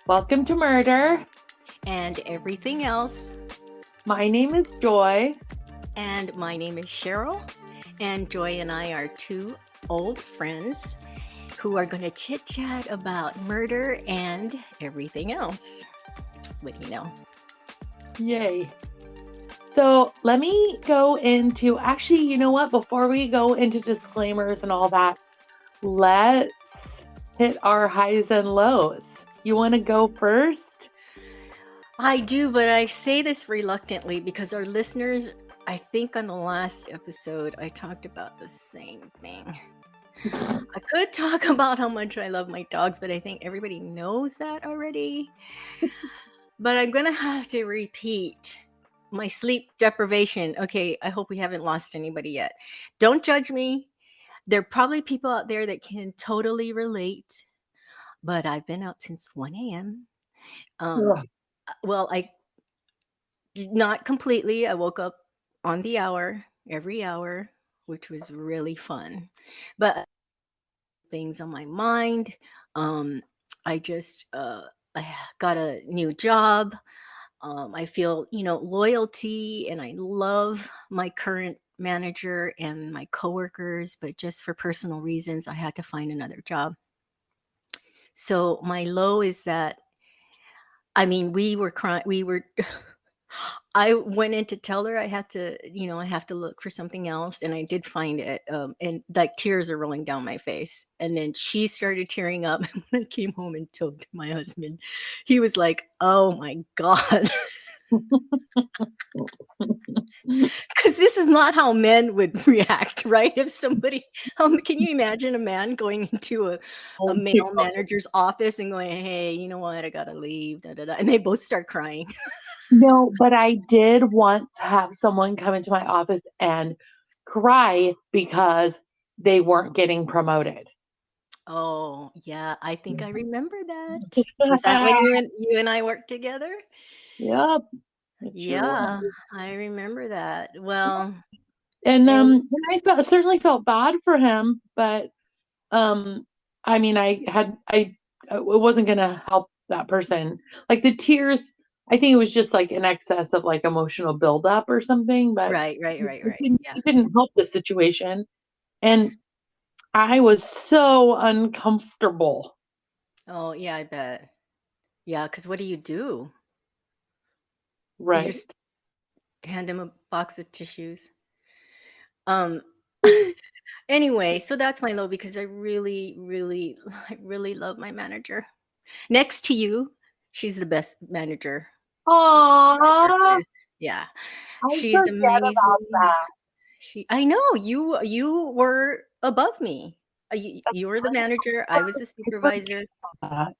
Welcome to Murder. And everything else. My name is Joy. And my name is Cheryl. And Joy and I are two old friends who are going to chit chat about murder and everything else. What do you know? Yay. So let me go into, actually, you know what? Before we go into disclaimers and all that, let's hit our highs and lows. You want to go first? I do, but I say this reluctantly because our listeners, I think on the last episode, I talked about the same thing. I could talk about how much I love my dogs, but I think everybody knows that already. But I'm going to have to repeat my sleep deprivation. Okay, I hope we haven't lost anybody yet. Don't judge me. There are probably people out there that can totally relate, but I've been up since 1 a.m. Well, I not completely. I woke up on the hour, every hour, which was really fun. But things on my mind. I just I got a new job. I feel, loyalty, and I love my current manager and my coworkers, but just for personal reasons, I had to find another job. So my low is that, I mean, we were crying. I went in to tell her I had to, I have to look for something else. And I did find it. And like tears are rolling down my face. And then she started tearing up. And when I came home and told my husband, he was like, oh my God. Because this is not how men would react, right? If somebody, can you imagine a man going into a male manager's office and going, hey, you know what? I got to leave. Da, da, da. And they both start crying. No, but I did once have someone come into my office and cry because they weren't getting promoted. Oh, yeah. I think I remember that. Was that when you and I worked together? Yep. Yeah, I remember that. Well, And I certainly felt bad for him, but I mean, I it wasn't gonna help that person. Like the tears, I think it was just like an excess of like emotional buildup or something, but right. Yeah. it didn't help the situation. And I was so uncomfortable. Oh, yeah, I bet. Yeah, because what do? You Right. just hand him a box of tissues. Um, anyway, so that's my low because I I really love my manager. Next to you, she's the best manager. Aww. Yeah, I she's forget about amazing. I know you were above me. You were the manager. I was the supervisor. that.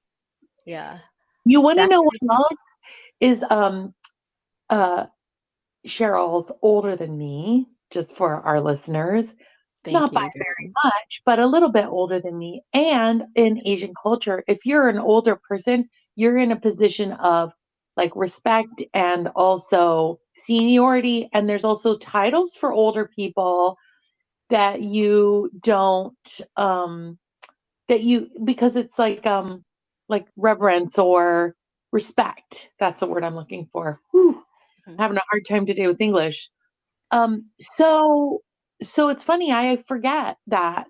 Yeah, You want to that's know what else is uh Cheryl's older than me, just for our listeners. thank Not by you. very much, but a little bit older than me. And in Asian culture, if you're an older person, you're in a position of like respect and also seniority. And there's also titles for older people that you don't that you because it's like reverence or respect. That's the word I'm looking for. Whew, having a hard time today with English. So it's funny, I forget that.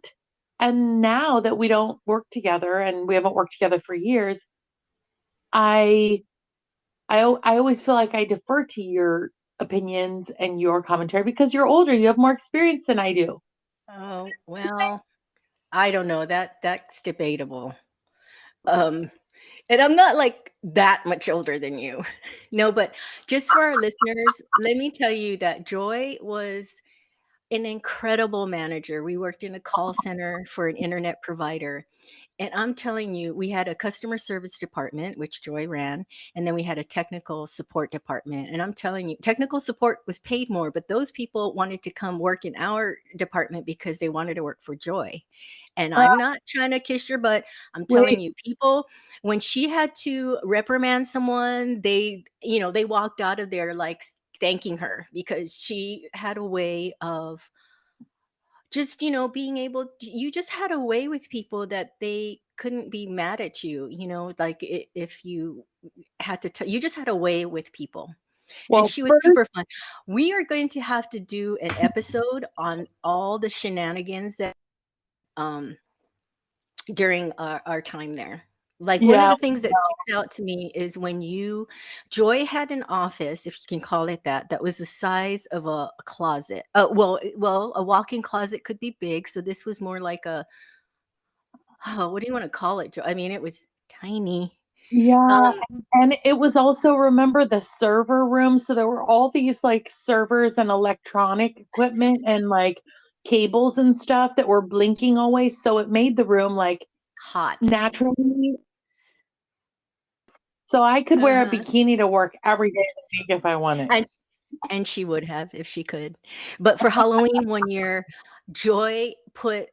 And now that we don't work together and we haven't worked together for years, I I always feel like I defer to your opinions and your commentary because you're older, you have more experience than I do. Oh, well, I don't know. That's debatable. Um, and I'm not like that much older than you. No, but just for our listeners, let me tell you that Joy was an incredible manager. We worked in a call center for an internet provider. And I'm telling you, we had a customer service department, which Joy ran, and then we had a technical support department. And I'm telling you, technical support was paid more, but those people wanted to come work in our department because they wanted to work for Joy. And I'm not trying to kiss your butt. I'm telling Wait, you, people, when she had to reprimand someone, they walked out of there like thanking her because she had a way of just being able, you just had a way with people that they couldn't be mad at you, like if you had to, you just had a way with people. And Well, she was first, super fun. We are going to have to do an episode on all the shenanigans that um during our time there. Like one of yeah, the things that sticks out to me is when Joy had an office, if you can call it that, that was the size of a closet. Well, a walk-in closet could be big, so this was more like what do you want to call it, Joy? I mean, it was tiny. yeah. Um, And it was also, remember, the server room. So there were all these like servers and electronic equipment and like cables and stuff that were blinking always. So it made the room like hot. naturally. So I could wear a Uh-huh. bikini to work every day of the week if I wanted. And and she would have if she could. But for Halloween one year, Joy put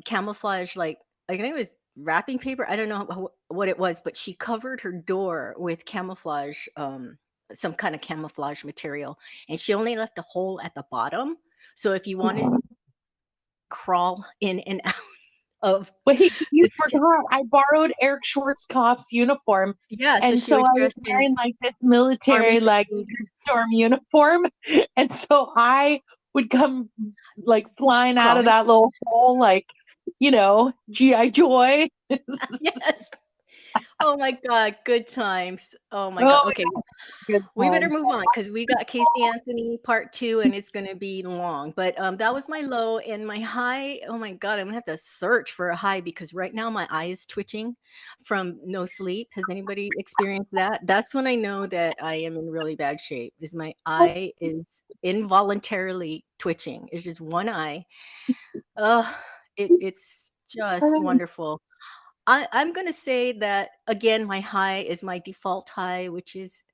camouflage, like I think it was wrapping paper. I don't know what it was, but she covered her door with camouflage, some kind of camouflage material, and she only left a hole at the bottom. So if you wanted to crawl in and out of Wait, you this, forgot. I borrowed Eric Schwarzkopf's uniform. yeah. So And she so was I was dressed in wearing like this army military, like fatigues. storm uniform. And so I would come like flying out of Crawling. that little hole, like, G.I. Joy. Yes. Oh my God, good times. Oh my God. Oh, Okay, good we better times. move on because we got Casey Anthony part 2 and it's gonna be long. But that was my low and my high. Oh my God, I'm gonna have to search for a high because right now my eye is twitching from no sleep. Has anybody experienced that? That's when I know that I am in really bad shape. Is my eye is involuntarily twitching. It's just one eye. Oh, it's just wonderful. I'm going to say that again, my high is my default high, which is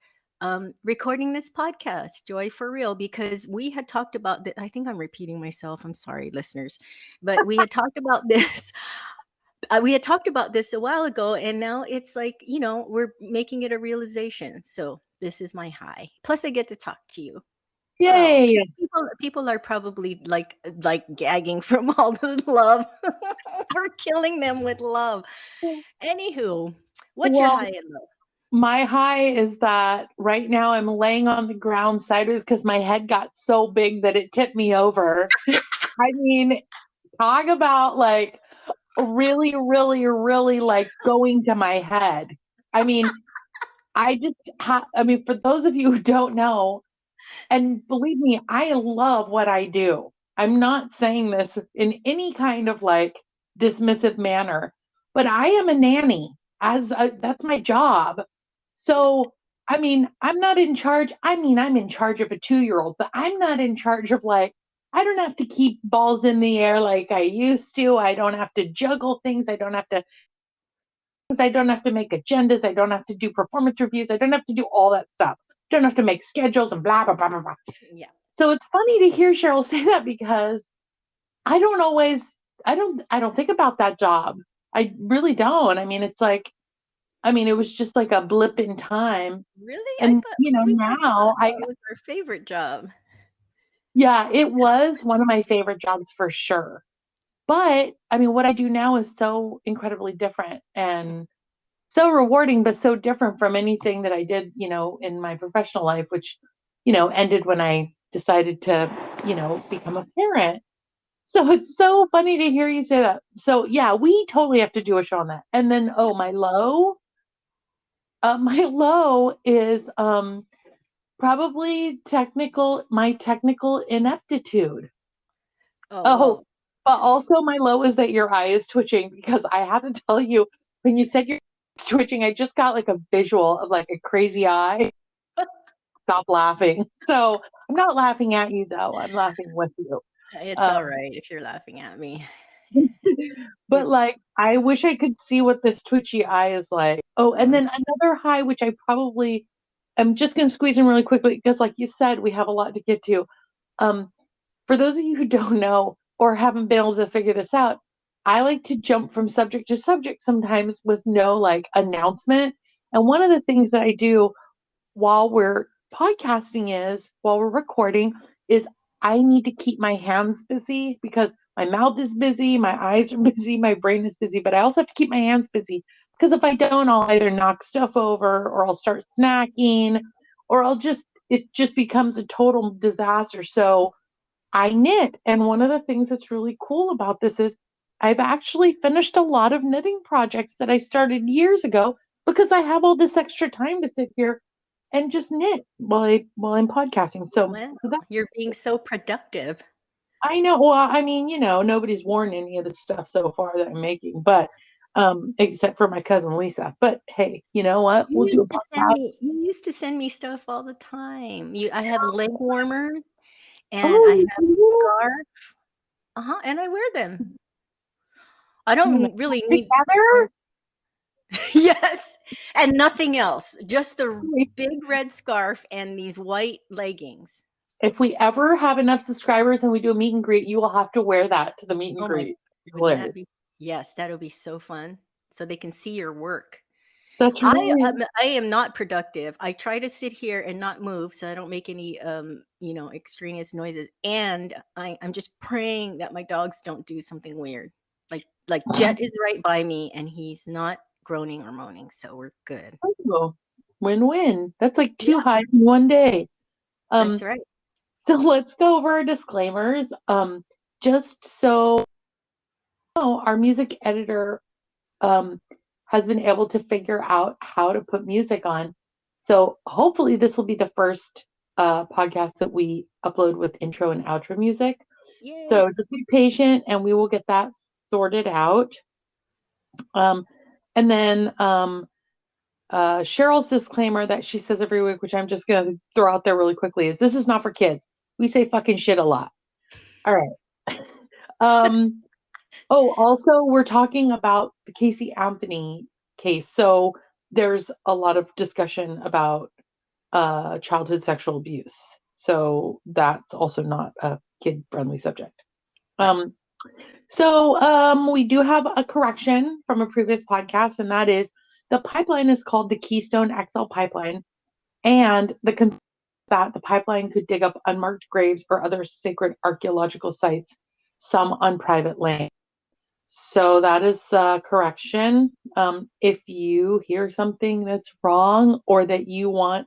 recording this podcast, Joy for Real, because we had talked about that. I think I'm repeating myself. I'm sorry, listeners, but we had talked about this. We had talked about this a while ago, and now it's like, we're making it a realization. So this is my high. Plus, I get to talk to you. Oh, Yay. people are probably like gagging from all the love. We're killing them with love. Anywho, what's your Well, high and low? my high is that right now I'm laying on the ground sideways because my head got so big that it tipped me over. I mean, talk about like really, really, really like going to my head. I mean, for those of you who don't know, and believe me, I love what I do. I'm not saying this in any kind of like dismissive manner, but I am a nanny that's my job. So, I mean, I'm not in charge. I mean, I'm in charge of a 2-year-old, but I'm not in charge of like, I don't have to keep balls in the air like I used to. I don't have to juggle things. I don't have to make agendas. I don't have to do performance reviews. I don't have to do all that stuff. I don't have to make schedules and blah, blah, blah, blah, blah. Yeah. So it's funny to hear Cheryl say that because I don't always, I don't think about that job. I really don't. I mean, it was just like a blip in time. Really? I And, thought we talked about now how it was our favorite job. yeah, it was one of my favorite jobs for sure. But I mean, what I do now is so incredibly different and so rewarding, but so different from anything that I did, in my professional life, which, ended when I decided to, become a parent. So it's so funny to hear you say that. So yeah, we totally have to do a show on that. And then, oh, my low is probably my technical ineptitude. Oh, Oh, well. but also my low is that your eye is twitching because I have to tell you, when you said your eye is twitching, I just got like a visual of like a crazy eye. Stop laughing. So I'm not laughing at you though. I'm laughing with you. It's all Um, right if you're laughing at me. but It's like, I wish I could see what this twitchy eye is like. Oh, and mm, then another high, which I'm just going to squeeze in really quickly because, like you said, we have a lot to get to. Um, for those of you who don't know or haven't been able to figure this out, I like to jump from subject to subject sometimes with no like announcement. And one of the things that I do while we're while we're recording, is I need to keep my hands busy because my mouth is busy, my eyes are busy, my brain is busy, but I also have to keep my hands busy because if I don't, I'll either knock stuff over or I'll start snacking or it just becomes a total disaster. So I knit. And one of the things that's really cool about this is I've actually finished a lot of knitting projects that I started years ago because I have all this extra time to sit here and just knit while I'm podcasting. So Well, that, you're being so productive. I know. Well, I mean, nobody's worn any of the stuff so far that I'm making, but except for my cousin Lisa. But hey, you know what? We'll do a podcast. You used to send me stuff all the time. I have leg warmers and I Oh, have you scarf. And I wear them. I do don't really need together? yes, and nothing else. Just the big red scarf and these white leggings. If we ever have enough subscribers and we do a meet and greet, you will have to wear that to the meet and Oh my, greet. wouldn't that Hilarious. be yes, that'll be so fun. So they can see your work. That's right. I am not productive. I try to sit here and not move so I don't make any extraneous noises. And I'm just praying that my dogs don't do something weird. Like Jet is right by me and he's not groaning or moaning, so we're good. Oh, win-win. That's like two Yeah, highs in one day. that's Um, right. so let's go over our disclaimers. Just so our music editor um, has been able to figure out how to put music on. So hopefully this will be the first podcast that we upload with intro and outro music. Yay. So just be patient and we will get that sorted out. Um, and then Cheryl's disclaimer that she says every week, which I'm just going to throw out there really quickly, is this is not for kids. We say fucking shit a lot. All right. Also, we're talking about the Casey Anthony case. So there's a lot of discussion about childhood sexual abuse. So that's also not a kid friendly subject. Right. We do have a correction from a previous podcast, and that is the pipeline is called the Keystone XL pipeline, and that the pipeline could dig up unmarked graves or other sacred archaeological sites, some on private land. So that is a correction. If you hear something that's wrong or that you want,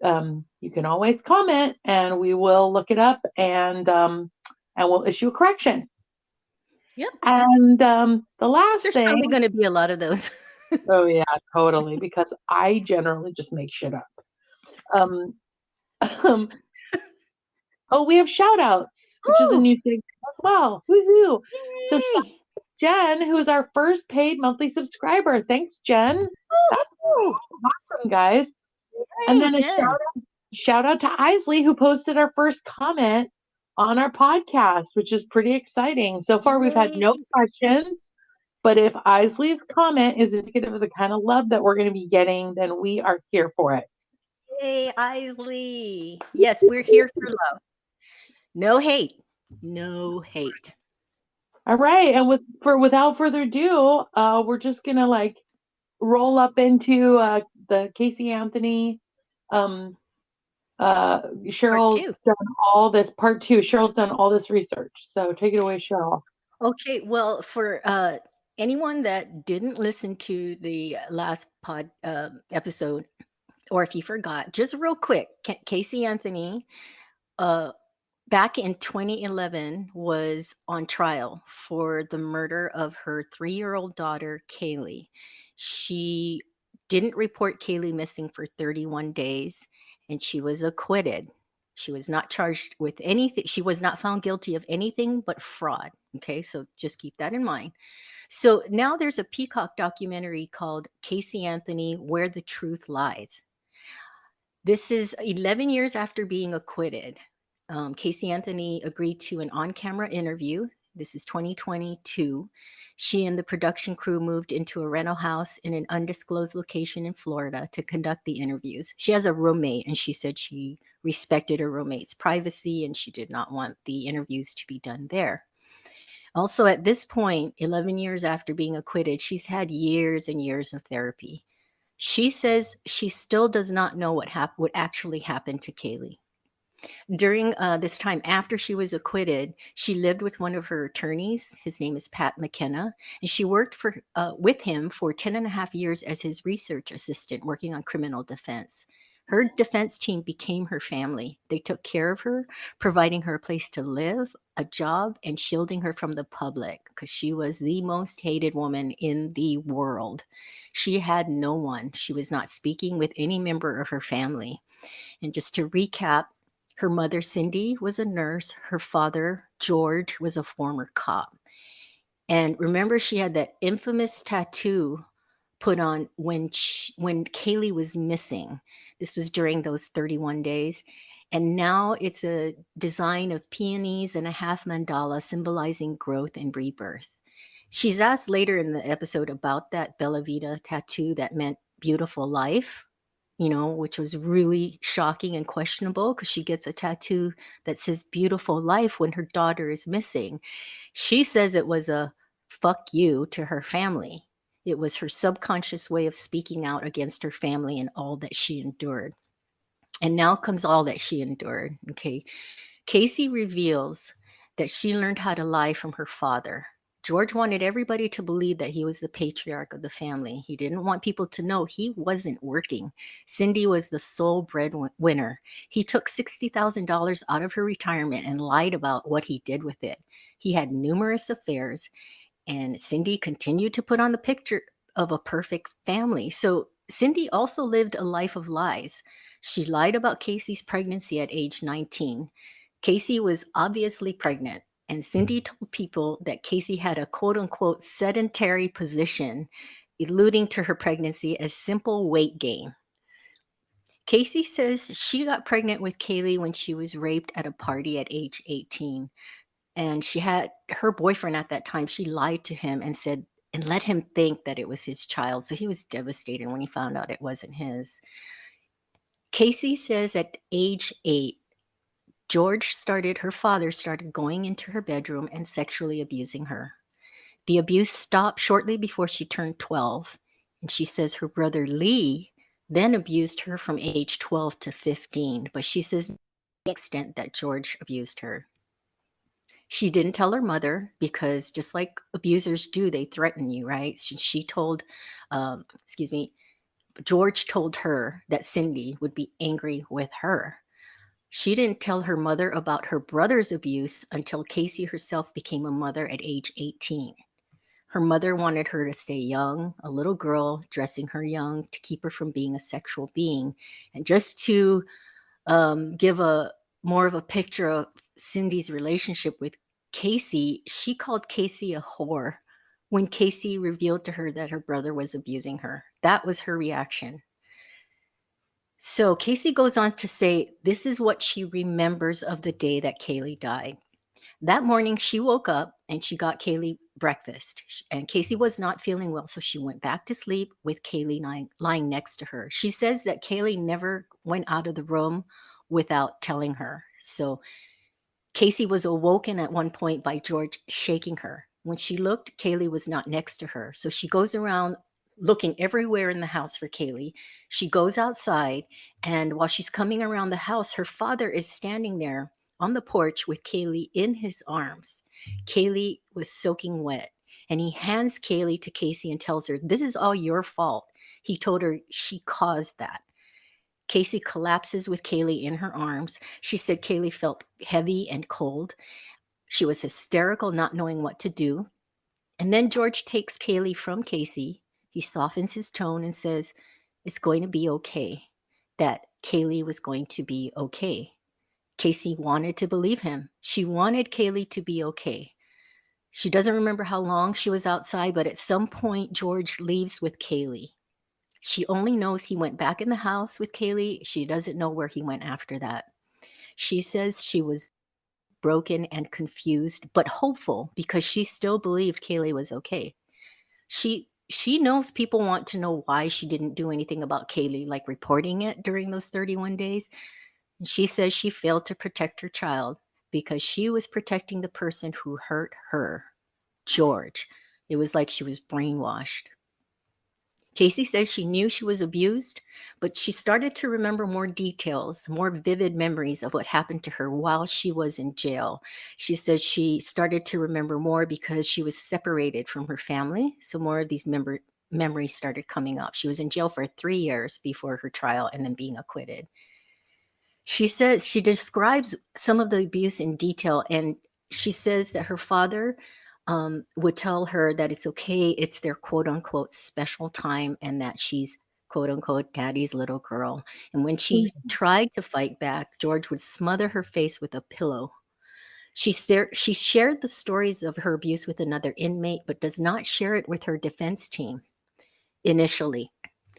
you can always comment, and we will look it up and we'll issue a correction. Yep. And the last There's thing, probably going to be a lot of those. oh yeah, totally, because I generally just make shit up. Um, um, we have shout outs, which is a new thing as well. Woohoo! So Yay. Jen, who's our first paid monthly subscriber. Thanks, Jen. That's awesome, guys. And then a shout out to Isley, who posted our first comment on our podcast, which is pretty exciting. So far, we've had no questions, but if Isley's comment is indicative of the kind of love that we're going to be getting, then we are here for it. Hey, Isley. Yes, we're here for love. No hate. No hate. All right. And without further ado, we're just going to roll up into the Casey Anthony. Cheryl's done all this part 2. Cheryl's done all this research. So take it away, Cheryl. Okay. Well, for anyone that didn't listen to the last episode, or if you forgot, just real quick, Casey Anthony, back in 2011, was on trial for the murder of her 3-year-old daughter, Kaylee. She didn't report Kaylee missing for 31 days, and she was acquitted. She was not charged with anything. She was not found guilty of anything but fraud. Okay, so just keep that in mind. So now there's a Peacock documentary called Casey Anthony, Where the Truth Lies. This is 11 years after being acquitted. Casey Anthony agreed to an on-camera interview. This is 2022. She and the production crew moved into a rental house in an undisclosed location in Florida to conduct the interviews. She has a roommate, and she said she respected her roommate's privacy and she did not want the interviews to be done there. Also, at this point, 11 years after being acquitted, she's had years and years of therapy. She says she still does not know what actually happened to Kaylee. During this time after she was acquitted, she lived with one of her attorneys. His name is Pat McKenna, and she worked with him for 10 and a half years as his research assistant, working on criminal defense. Her defense team became her family. They took care of her, providing her a place to live, a job, and shielding her from the public because she was the most hated woman in the world. She had no one. She was not speaking with any member of her family. And just to recap, her mother, Cindy, was a nurse. Her father, George, was a former cop. And remember, she had that infamous tattoo put on when Kaylee was missing. This was during those 31 days. And now it's a design of peonies and a half mandala symbolizing growth and rebirth. She's asked later in the episode about that Bella Vita tattoo that meant beautiful life, which was really shocking and questionable because she gets a tattoo that says beautiful life when her daughter is missing. She says it was a fuck you to her family. It was her subconscious way of speaking out against her family and all that she endured. And now comes all that she endured. Okay. Casey reveals that she learned how to lie from her father. George wanted everybody to believe that he was the patriarch of the family. He didn't want people to know he wasn't working. Cindy was the sole breadwinner. He took $60,000 out of her retirement and lied about what he did with it. He had numerous affairs, and Cindy continued to put on the picture of a perfect family. So Cindy also lived a life of lies. She lied about Casey's pregnancy at age 19. Casey was obviously pregnant, and Cindy told people that Casey had a quote unquote sedentary position, alluding to her pregnancy as simple weight gain. Casey says she got pregnant with Kaylee when she was raped at a party at age 18. And she had her boyfriend at that time, she lied to him and said, and let him think that it was his child. So he was devastated when he found out it wasn't his. Casey says at age 8, her father started going into her bedroom and sexually abusing her. The abuse stopped shortly before she turned 12. And she says her brother Lee then abused her from age 12 to 15. But she says to the extent that George abused her. She didn't tell her mother because just like abusers do, they threaten you, right? She told, George told her that Cindy would be angry with her. She didn't tell her mother about her brother's abuse until Casey herself became a mother at age 18. Her mother wanted her to stay young, a little girl, dressing her young to keep her from being a sexual being. And just to give a more of a picture of Cindy's relationship with Casey, she called Casey a whore when Casey revealed to her that her brother was abusing her. That was her reaction. So Casey goes on to say this is what she remembers of the day that Kaylee died. That morning, she woke up and she got Kaylee breakfast. And Casey was not feeling well, so she went back to sleep with Kaylee lying next to her. She says that Kaylee never went out of the room without telling her. So Casey was awoken at one point by George shaking her. When she looked, Kaylee was not next to her. So she goes around looking everywhere in the house for Kaylee. She goes outside, and while she's coming around the house, her father is standing there on the porch with Kaylee in his arms. Kaylee was soaking wet, and he hands Kaylee to Casey and tells her, "This is all your fault." He told her she caused that. Casey collapses with Kaylee in her arms. She said Kaylee felt heavy and cold. She was hysterical, not knowing what to do. And then George takes Kaylee from Casey. He softens his tone and says, "It's going to be okay," that Kaylee was going to be okay. Casey wanted to believe him. She wanted Kaylee to be okay. She doesn't remember how long she was outside, but at some point, George leaves with Kaylee. She only knows he went back in the house with Kaylee. She doesn't know where he went after that. She says she was broken and confused, but hopeful because she still believed Kaylee was okay. She knows people want to know why she didn't do anything about Kaylee, like reporting it during those 31 days. And she says she failed to protect her child because she was protecting the person who hurt her, George. It was like she was brainwashed. Casey says she knew she was abused, but she started to remember more details, more vivid memories of what happened to her while she was in jail. She says she started to remember more because she was separated from her family. So more of these memories started coming up. She was in jail for 3 years before her trial and then being acquitted. She says she describes some of the abuse in detail, and she says that her father would tell her that it's okay, it's their quote unquote special time, and that she's quote unquote daddy's little girl. And when she tried to fight back, George would smother her face with a pillow. She shared the stories of her abuse with another inmate, but does not share it with her defense team initially.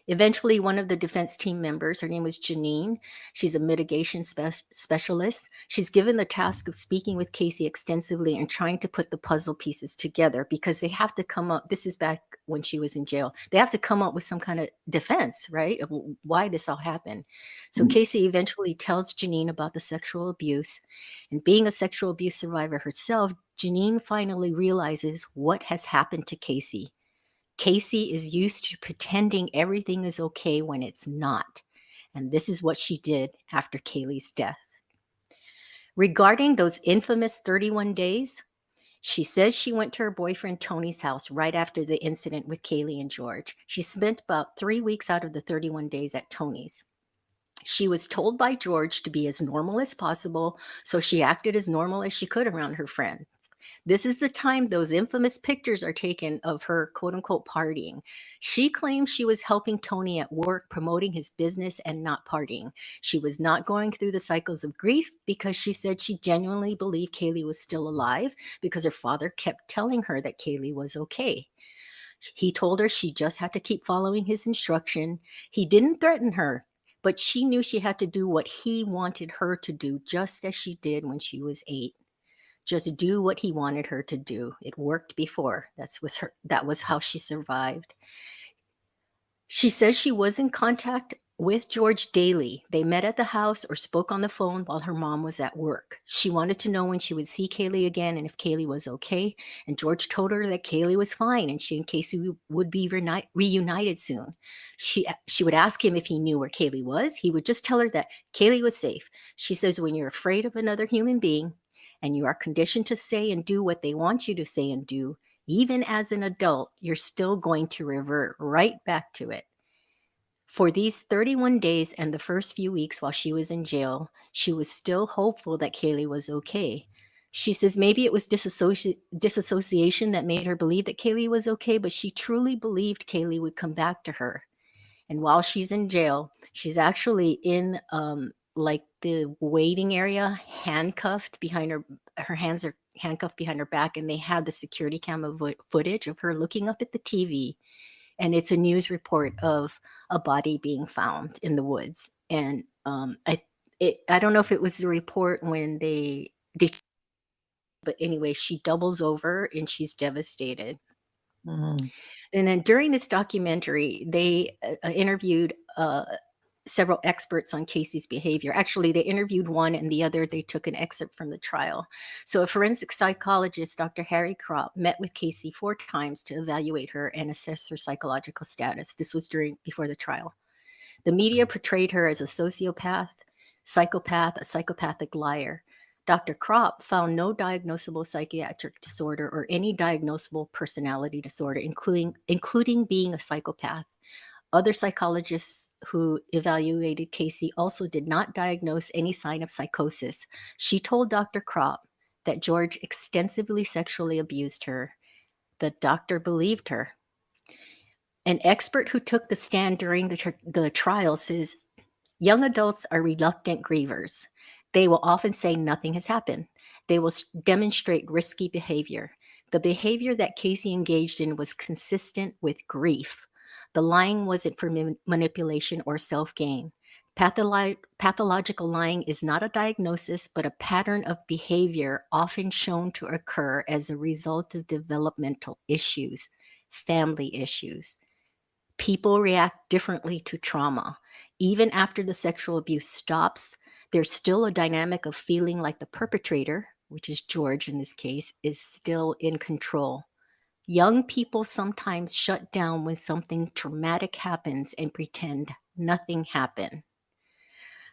Eventually, one of the defense team members, her name was Janine, she's a mitigation specialist. She's given the task of speaking with Casey extensively and trying to put the puzzle pieces together, because they have to come up. This is back when she was in jail. They have to come up with some kind of defense, right, of why this all happened. So Casey eventually tells Janine about the sexual abuse. And being a sexual abuse survivor herself, Janine finally realizes what has happened to Casey. Casey is used to pretending everything is okay when it's not. And this is what she did after Kaylee's death. Regarding those infamous 31 days, she says she went to her boyfriend Tony's house right after the incident with Kaylee and George. She spent about 3 weeks out of the 31 days at Tony's. She was told by George to be as normal as possible, so she acted as normal as she could around her friends. This is the time those infamous pictures are taken of her quote unquote partying. She claims she was helping Tony at work, promoting his business and not partying. She was not going through the cycles of grief because she said she genuinely believed Kaylee was still alive, because her father kept telling her that Kaylee was okay. He told her she just had to keep following his instruction. He didn't threaten her, but she knew she had to do what he wanted her to do, just as she did when she was 8. Just do what he wanted her to do. It worked before. That was how she survived. She says she was in contact with George daily. They met at the house or spoke on the phone while her mom was at work. She wanted to know when she would see Kaylee again and if Kaylee was okay. And George told her that Kaylee was fine and she and Casey would be reunited soon. She would ask him if he knew where Kaylee was. He would just tell her that Kaylee was safe. She says when you're afraid of another human being and you are conditioned to say and do what they want you to say and do, even as an adult, you're still going to revert right back to it. For these 31 days and the first few weeks while she was in jail, she was still hopeful that Kaylee was okay. She says maybe it was disassociation that made her believe that Kaylee was okay, but she truly believed Kaylee would come back to her. And while she's in jail, she's actually in like the waiting area, handcuffed behind her hands are handcuffed behind her back, and they have the security camera footage of her looking up at the TV, and it's a news report of a body being found in the woods. And I don't know if it was the report when but anyway, she doubles over and she's devastated. Mm-hmm. And then during this documentary, they interviewed several experts on Casey's behavior. Actually, they interviewed one, and the other, they took an excerpt from the trial. So a forensic psychologist, Dr. Harry Kropp, met with Casey 4 times to evaluate her and assess her psychological status. This was before the trial. The media portrayed her as a sociopath, psychopath, a psychopathic liar. Dr. Kropp found no diagnosable psychiatric disorder or any diagnosable personality disorder, including being a psychopath. Other psychologists who evaluated Casey also did not diagnose any sign of psychosis. She told Dr. Kropp that George extensively sexually abused her. The doctor believed her. An expert who took the stand during the trial says young adults are reluctant grievers. They will often say nothing has happened. They will demonstrate risky behavior. The behavior that Casey engaged in was consistent with grief. The lying wasn't for manipulation or self-gain. Pathological lying is not a diagnosis, but a pattern of behavior often shown to occur as a result of developmental issues, family issues. People react differently to trauma. Even after the sexual abuse stops, there's still a dynamic of feeling like the perpetrator, which is George in this case, is still in control. Young people sometimes shut down when something traumatic happens and pretend nothing happened.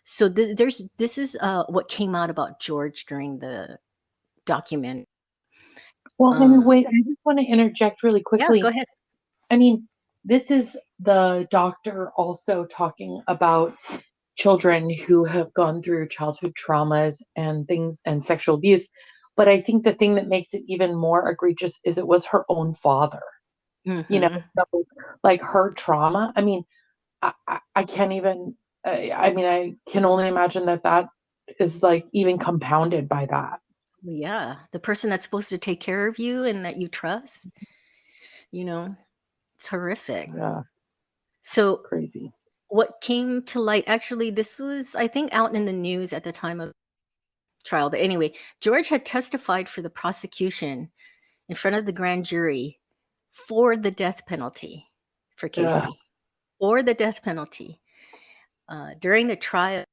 So this is what came out about George during the document. Well, and Um, wait, I just want to interject really yeah, go quickly. ahead. I mean, this is the doctor also talking about children who have gone through childhood traumas and things and sexual abuse. But I think the thing that makes it even more egregious is it was her own father, you know, Hmm. so, like her trauma. I mean, I can't even, I mean, I can only imagine that that is like even compounded by that. Yeah, the person that's supposed to take care of you and that you trust, you know, it's horrific. Yeah, So crazy. what came to light, actually, this was, I think, out in the news at the time of trial. But anyway, George had testified for the prosecution in front of the grand jury for the death penalty for Ugh. Casey, or the death penalty. During the trial,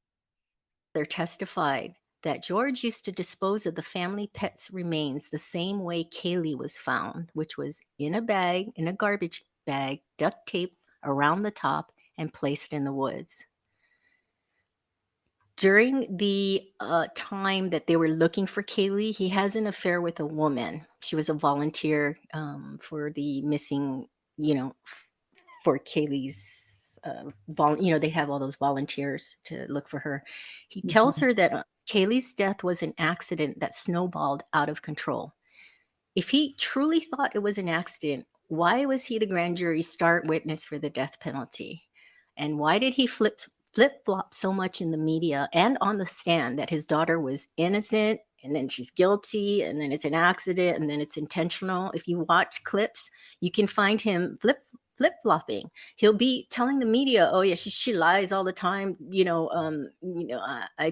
they testified that George used to dispose of the family pet's remains the same way Kaylee was found, which was in a bag, in a garbage bag, duct tape around the top, and placed in the woods. During the time that they were looking for Kaylee, he has an affair with a woman. She was a volunteer for the missing, for Kaylee's, they have all those volunteers to look for her. He tells Mhm. her that Kaylee's death was an accident that snowballed out of control. If he truly thought it was an accident, why was he the grand jury's star witness for the death penalty? And why did he flip flop so much in the media and on the stand that his daughter was innocent and then she's guilty and then it's an accident and then it's intentional? If you watch clips, you can find him flip flopping. He'll be telling the media, "Oh yeah, she lies all the time." I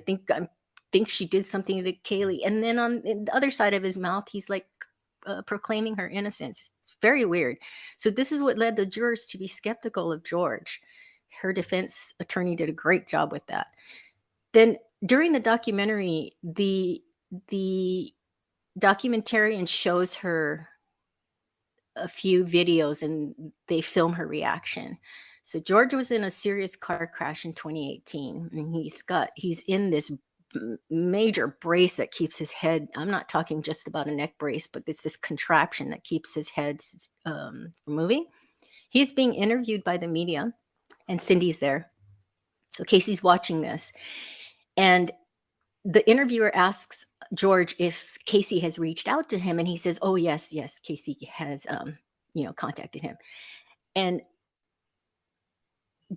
think she did something to Kaylee, and then on the other side of his mouth, he's like proclaiming her innocence. It's very weird. So this is what led the jurors to be skeptical of George. Her defense attorney did a great job with that. Then during the documentary, the documentarian shows her a few videos and they film her reaction. So George was in a serious car crash in 2018, and he's in this major brace that keeps his head. I'm not talking just about a neck brace, but it's this contraption that keeps his head from moving. He's being interviewed by the media, and Cindy's there. So Casey's watching this, and the interviewer asks George if Casey has reached out to him, and he says, "Oh yes, Casey has contacted him." And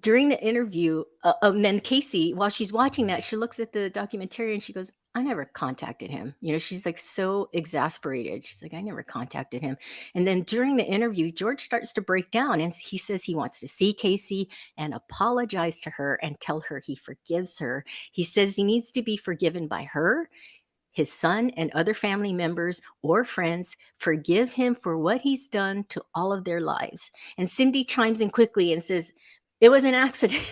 during the interview, and then Casey, while she's watching that, she looks at the documentary and she goes, "I never contacted him." She's like so exasperated. She's like, "I never contacted him." And then during the interview, George starts to break down and he says he wants to see Casey and apologize to her and tell her he forgives her. He says he needs to be forgiven by her, his son, and other family members or friends. Forgive him for what he's done to all of their lives. And Cindy chimes in quickly and says, "It was an accident."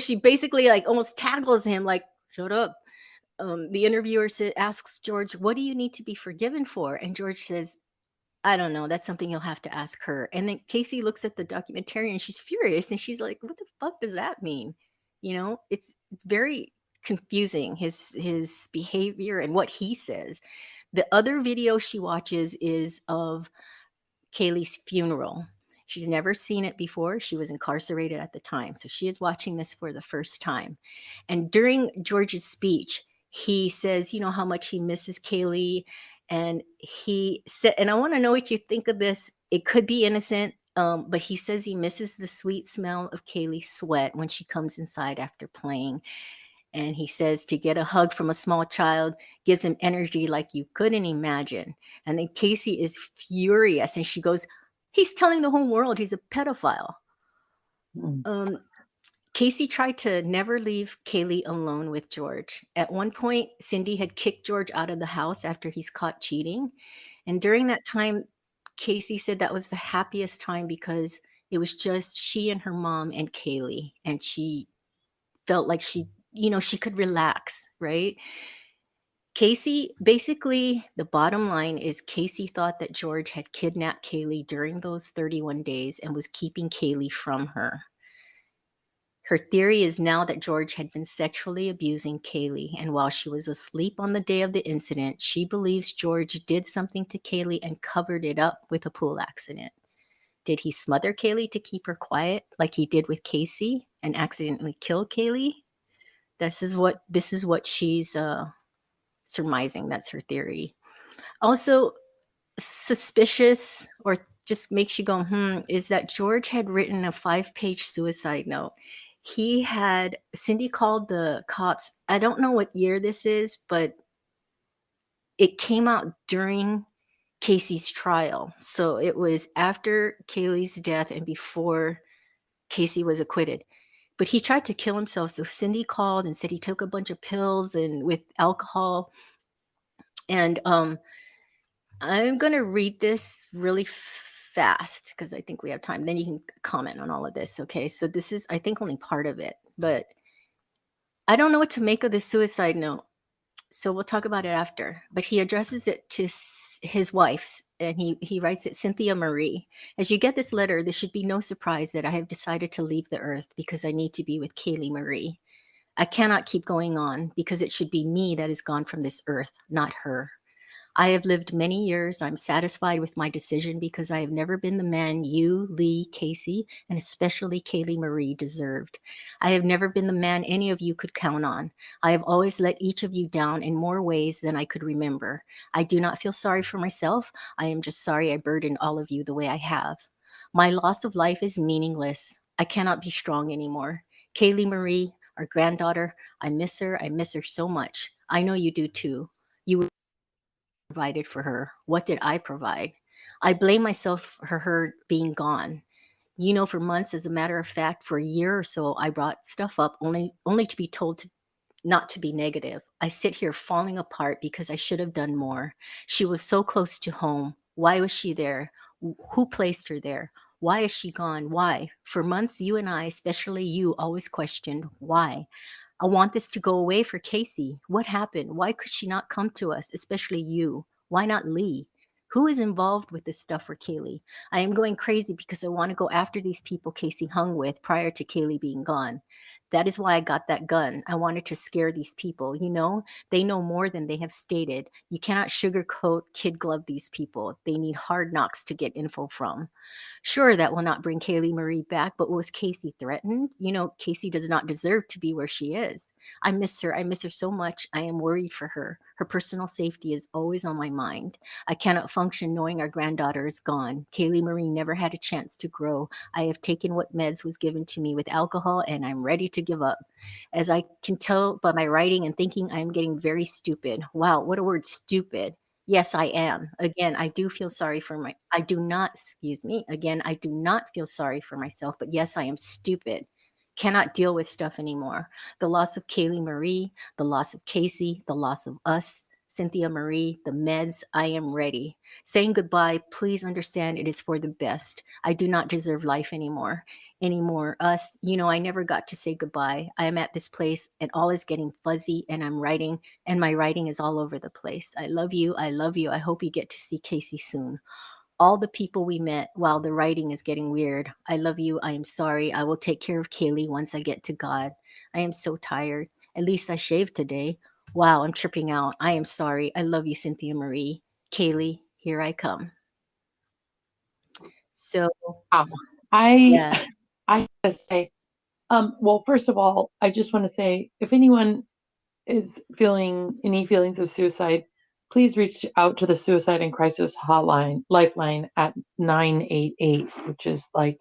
She basically like almost tackles him, like, "Shut up." The interviewer asks George, "What do you need to be forgiven for?" And George says, "I don't know. That's something you'll have to ask her." And then Casey looks at the documentary and she's furious and she's like, "What the fuck does that mean?" It's very confusing, his behavior and what he says. The other video she watches is of Kaylee's funeral. She's never seen it before. She was incarcerated at the time. So she is watching this for the first time. And during George's speech, he says, how much he misses Kaylee. And he said, and I want to know what you think of this. It could be innocent, but he says he misses the sweet smell of Kaylee's sweat when she comes inside after playing. And he says to get a hug from a small child gives him energy like you couldn't imagine. And then Casey is furious and she goes, "He's telling the whole world he's a pedophile." Mm. Um, Casey tried to never leave Kaylee alone with George. At one point, Cindy had kicked George out of the house after he's caught cheating. And during that time, Casey said that was the happiest time because it was just she and her mom and Kaylee. And she felt like she could relax, right? Casey, basically, the bottom line is Casey thought that George had kidnapped Kaylee during those 31 days and was keeping Kaylee from her. Her theory is now that George had been sexually abusing Kaylee, and while she was asleep on the day of the incident, she believes George did something to Kaylee and covered it up with a pool accident. Did he smother Kaylee to keep her quiet like he did with Casey and accidentally kill Kaylee? This is what she's surmising. That's her theory. Also, suspicious or just makes you go, is that George had written a 5-page suicide note. Cindy called the cops. I don't know what year this is, but it came out during Casey's trial. So it was after Kaylee's death and before Casey was acquitted. But he tried to kill himself. So Cindy called and said he took a bunch of pills and with alcohol. And I'm going to read this really fast because I think we have time. Then you can comment on all of this. Okay. So this is, I think, only part of it. But I don't know what to make of this suicide note. So we'll talk about it after. But he addresses it to his wife's, and he writes it, Cynthia Marie. As you get this letter, there should be no surprise that I have decided to leave the earth because I need to be with Kaylee Marie. I cannot keep going on because it should be me that is gone from this earth, not her. I have lived many years. I'm satisfied with my decision because I have never been the man you, Lee, Casey, and especially Kaylee Marie deserved. I have never been the man any of you could count on. I have always let each of you down in more ways than I could remember. I do not feel sorry for myself. I am just sorry I burdened all of you the way I have. My loss of life is meaningless. I cannot be strong anymore. Kaylee Marie, our granddaughter, I miss her. I miss her so much. I know you do too. You provided for her. What did I provide? I blame myself for her being gone. For months, as a matter of fact, for a year or so, I brought stuff up only to be told to not to be negative. I sit here falling apart because I should have done more. She was so close to home. Why was she there? Who placed her there? Why is she gone? Why? For months, you and I, especially you, always questioned why. I want this to go away for Casey. What happened? Why could she not come to us, especially you? Why not Lee? Who is involved with this stuff for Kaylee? I am going crazy because I want to go after these people Casey hung with prior to Kaylee being gone. That is why I got that gun. I wanted to scare these people. They know more than they have stated. You cannot sugarcoat, kid glove these people. They need hard knocks to get info from. Sure, that will not bring Kaylee Marie back, but was Casey threatened? Casey does not deserve to be where she is. I miss her. I miss her so much. I am worried for her. Her personal safety is always on my mind. I cannot function knowing our granddaughter is gone. Kaylee Marie never had a chance to grow. I have taken what meds was given to me with alcohol, and I'm ready to give up. As I can tell by my writing and thinking, I am getting very stupid. Wow, what a word, stupid. Yes, I am. Again, I do not, excuse me. Again, I do not feel sorry for myself, but yes, I am stupid. Cannot deal with stuff anymore. The loss of Kaylee Marie, the loss of Casey, the loss of us, Cynthia Marie, the meds, I am ready. Saying goodbye, please understand it is for the best. I do not deserve life anymore. Us, I never got to say goodbye. I am at this place and all is getting fuzzy and I'm writing and my writing is all over the place. I love you. I love you. I hope you get to see Casey soon. All the people we met while the writing is getting weird. I love you. I am sorry. I will take care of Kaylee once I get to God. I am so tired. At least I shaved today. Wow, I'm tripping out. I am sorry. I love you, Cynthia Marie. Kaylee, here I come. So, Wow. I yeah. I gotta say, well, first of all, I just want to say if anyone is feeling any feelings of suicide, please reach out to the Suicide and Crisis Hotline Lifeline at 988, which is like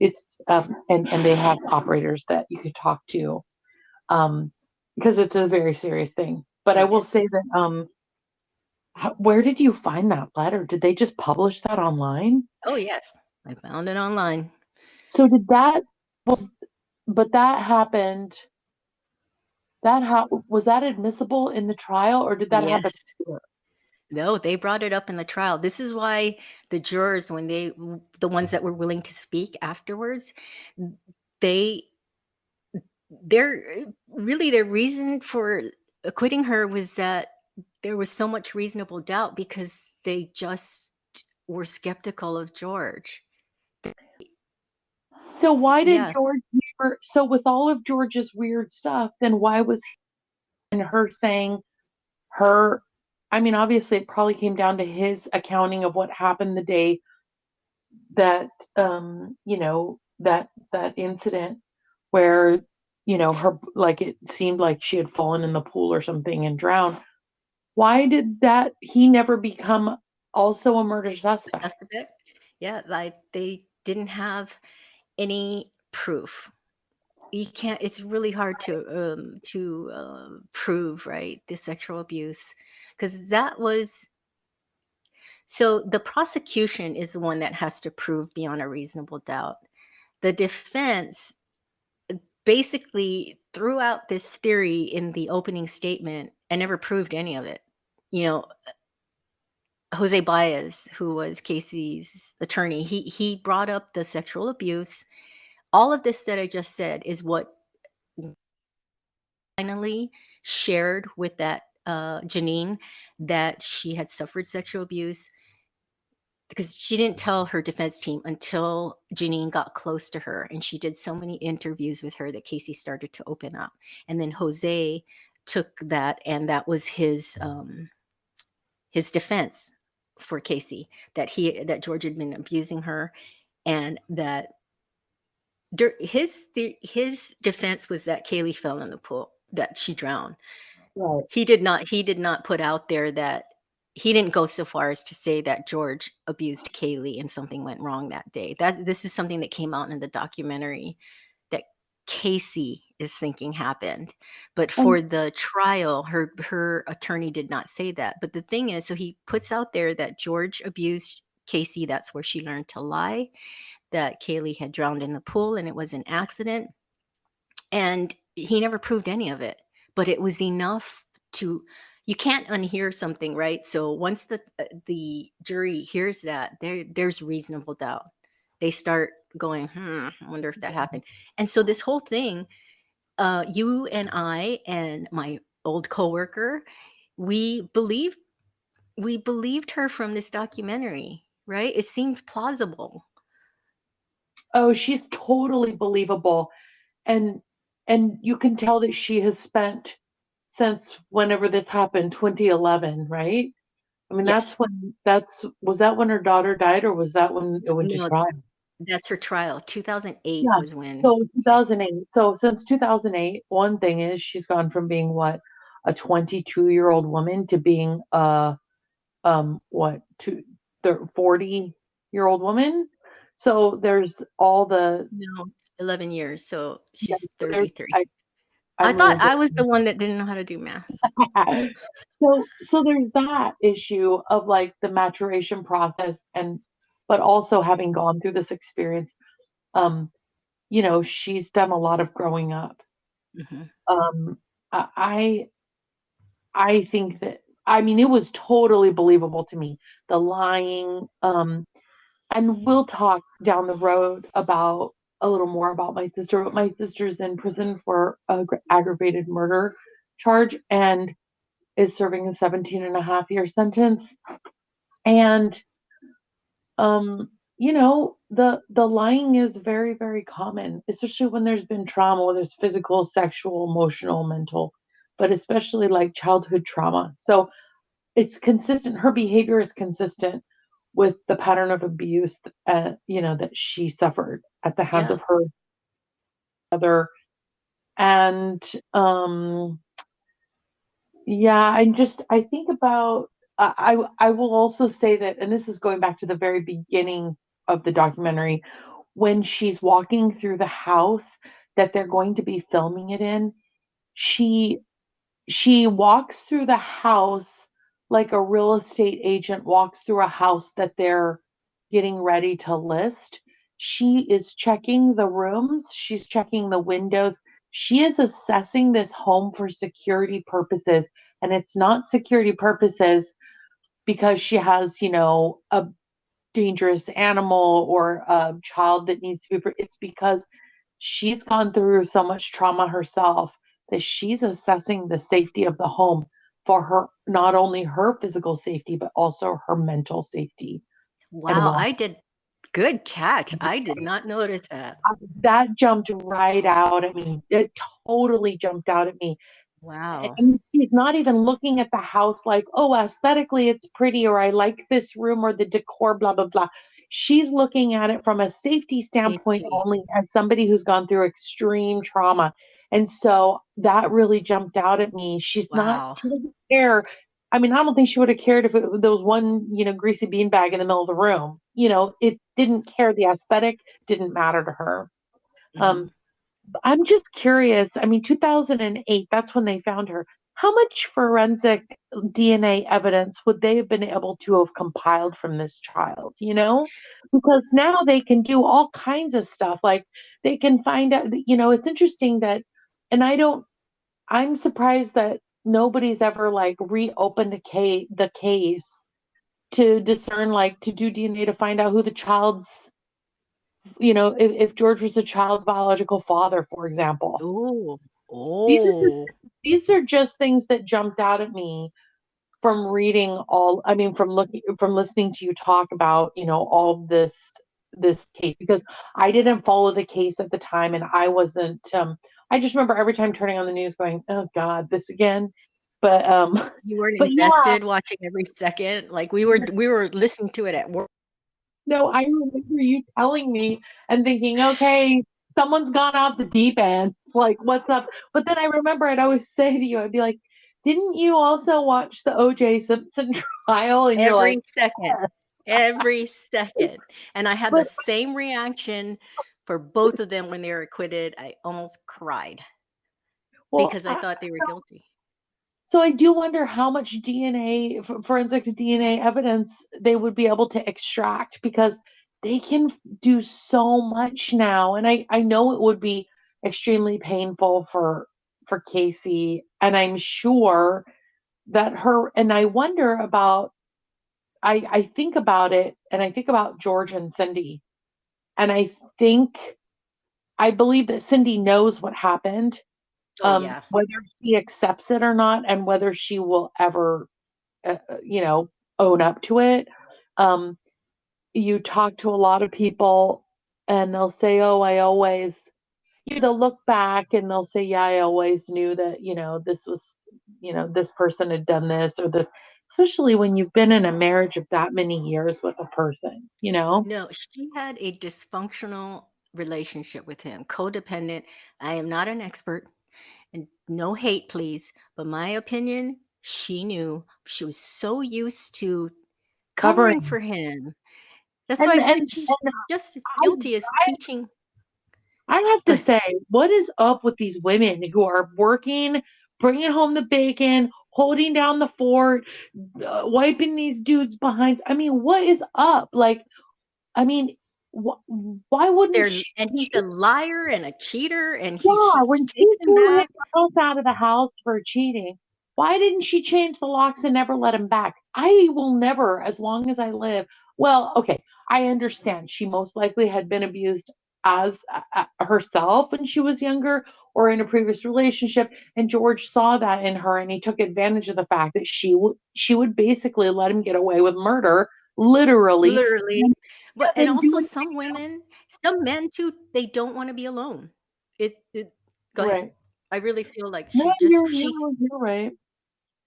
it's and they have operators that you could talk to um because it's a very serious thing. But I will Yes. say that where did you find that letter? Did they just publish that online? Oh, yes. I found it online. So did that was but that happened was that admissible in the trial or did that happen Yes. later? No, they brought it up in the trial. This is why the jurors, the ones that were willing to speak afterwards, they, their reason for acquitting her was that there was so much reasonable doubt because they just were skeptical of George. So why did Yeah, George never, so with all of George's weird stuff, then why was he and her saying her, I mean, obviously it probably came down to his accounting of what happened the day that that incident where her, like, it seeed like she had fallen in the pool or something and drowned. Why did that he never become also a murder the suspect? suspect. Yeah, like they didn't have any proof. You can't. It's really hard to prove, right, the sexual abuse, because that was so the prosecution is the one that has to prove beyond a reasonable doubt. The defense basically threw out this theory in the opening statement and never proved any of it. You know, Jose Baez, who was Casey's attorney, he brought up the sexual abuse. All of this that I just said is what finally shared with that Janine, that she had suffered sexual abuse, because she didn't tell her defense team until Janine got close to her, and she did so many interviews with her that Casey started to open up. And then Jose took that, and that was his defense for Casey, that George had been abusing her, and that his defense was that Kaylee fell in the pool, that she drowned. Right. He did not put out there that he didn't go so far as to say that George abused Kaylee and something went wrong that day. That This is something that came out in the documentary that Casey is thinking happened. But And for the trial, her attorney did not say that. But the thing is, so he puts out there that George abused Casey. That's where she learned to lie, that Kaylee had drowned in the pool and it was an accident. And he never proved any of it, but it was enough to, you can't unhear something, right? So once the jury hears that, there's reasonable doubt. They start going, I wonder if that happened. And so this whole thing, you and I and my old coworker, we believed we believed her from this documentary, right? It seemed plausible. oh, she's totally believable. And you can tell that she has spent since whenever this happened, 2011, right? I mean, Yes. that's was that when her daughter died, or was that when it went to No, trial? that's her trial. 2008 Yeah. was when. So 2008. So since 2008, one thing is she's gone from being what, a 22-year-old woman to being a what, 40-year-old woman. So there's all the, No, 11 years, so yeah, she's so there's 33. I I'm thought really I was the good. one that didn't know how to do math. So there's that issue of like the maturation process, and but also having gone through this experience, um, she's done a lot of growing up. Mhm. Um, I I think that, I mean, it was totally believable to me, the lying, and we'll talk down the road about a little more about my sister, but my sister's in prison for a aggravated murder charge and is serving a 17.5-year sentence. And the lying is very, very common, especially when there's been trauma, whether it's physical, sexual, emotional, mental, but especially like childhood trauma. So it's consistent. Her behavior is consistent with the pattern of abuse, that she suffered at the hands Yeah. of her mother. And yeah, I think about, I will also say that, and this is going back to the very beginning of the documentary, when she's walking through the house that they're going to be filming it in, she she walks through the house like a real estate agent walks through a house that they're getting ready to list. She is checking the rooms, she's checking the windows. She is assessing this home for security purposes. And it's not security purposes because she has, a dangerous animal or a child that needs to be, it's because she's gone through so much trauma herself that she's assessing the safety of the home. for her, not only her physical safety, but also her mental safety and Wow, well. I did good catch. I did not notice that. That jumped right out at me. It totally jumped out at me. Wow. And she's not even looking at the house like, oh, aesthetically it's pretty, or I like this room or the decor, blah, blah, blah. She's looking at it from a safety standpoint Safety. only, as somebody who's gone through extreme trauma. And so that really jumped out at me. Wow. She doesn't care. I mean, I don't think she would have cared if there was one, greasy beanbag in the middle of the room. It didn't care. The aesthetic didn't matter to her. Mhm. Um, I'm just curious. I mean, 2008, that's when they found her. How much forensic DNA evidence would they have been able to have compiled from this child, Because now they can do all kinds of stuff. Like they can find out, it's interesting that, and I'm surprised that nobody's ever like reopened the case to discern, like to do DNA to find out who the child's, if George was the child's biological father, for example. Ooh. These are just Oh. these are just things that jumped out at me from reading I mean, from listening to you talk about, all this case, because I didn't follow the case at the time, and I wasn't I just remember every time turning on the news going, "Oh God, this again." But You weren't but yeah, invested watching every second? Like, we were listening to it at work. no, I remember you telling me and thinking, okay, someone's gone off the deep end. Like, what's up? But then I remember I'd always say to you, I'd be like, didn't you also watch the OJ Simpson trial? And you're like, Every second. yeah. Every second. And I had the But same reaction for both of them when they were acquitted. I almost cried well, because I thought they were guilty. so I do wonder how much forensics DNA evidence they would be able to extract, because they can do so much now. And I know it would be extremely painful for Casey, and I'm sure that and I wonder about, I think about it, and I think about George and Cindy, and I believe that Cindy knows what happened, Oh, yeah. whether she accepts it or not, and whether she will ever, you know, own up to it. Um, you talk to a lot of people, and they'll say, "Oh, they'll look back and they'll say, yeah, I always knew that, this person had done this or this," especially when you've been in a marriage of that many years with a person. No, she had a dysfunctional relationship with him, codependent. I am not an expert, and no hate, please, but my opinion, she knew. She was so used to covering Covering. for him. That's why And, I and, said she's and just as I, guilty as teaching. I have to Good. say, what is up with these women who are working, bringing home the bacon, holding down the fort, wiping these dudes behind? I mean, what is up? Like, I mean, why wouldn't There, she? and he's a liar and a cheater, and Yeah, she when she takes him threw him back. out of the house for cheating, why didn't she change the locks and never let him back? I will never, as long as I live. Well, okay, I understand. She most likely had been abused as herself when she was younger or in a previous relationship, and George saw that in her, and he took advantage of the fact that she would basically let him get away with murder, literally, Literally. and But and then do also it. some women, some men too, they don't wanna be alone. It Go ahead. Right. I really feel like No, she just you're right.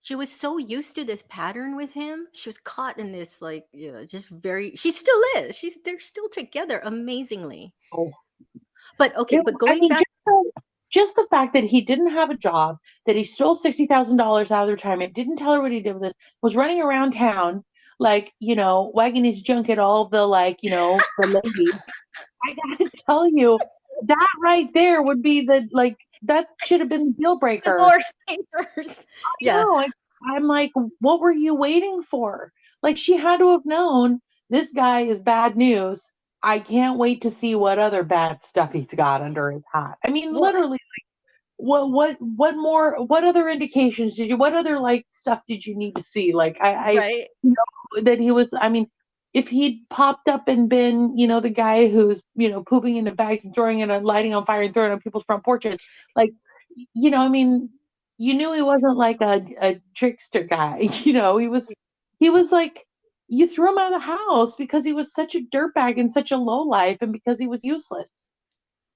she was so used to this pattern with him. She was caught in this, like, just very she still is. They're still together amazingly. Oh. But I going mean, back. just the fact that he didn't have a job, that he stole $60,000 out of the retirement, didn't tell her what he did with this, was running around town, like, wagging his junk at all the, like, the ladies. I gotta tell you, that right there would be that should have been the deal breaker. Divorce papers. I Yeah, know. I'm like, what were you waiting for? Like, she had to have known this guy is bad news. I can't wait to see what other bad stuff he's got under his hat. I mean, well, literally, what other indications what other like stuff did you need to see? Like, right? that he was, I mean, if he'd popped up and been, the guy who's, pooping into bags and throwing it and lighting on fire and throwing it on people's front porches, like, I mean, you knew he wasn't like a trickster guy. You know, he was like you threw him out of the house because he was such a dirtbag and such a low life and because he was useless.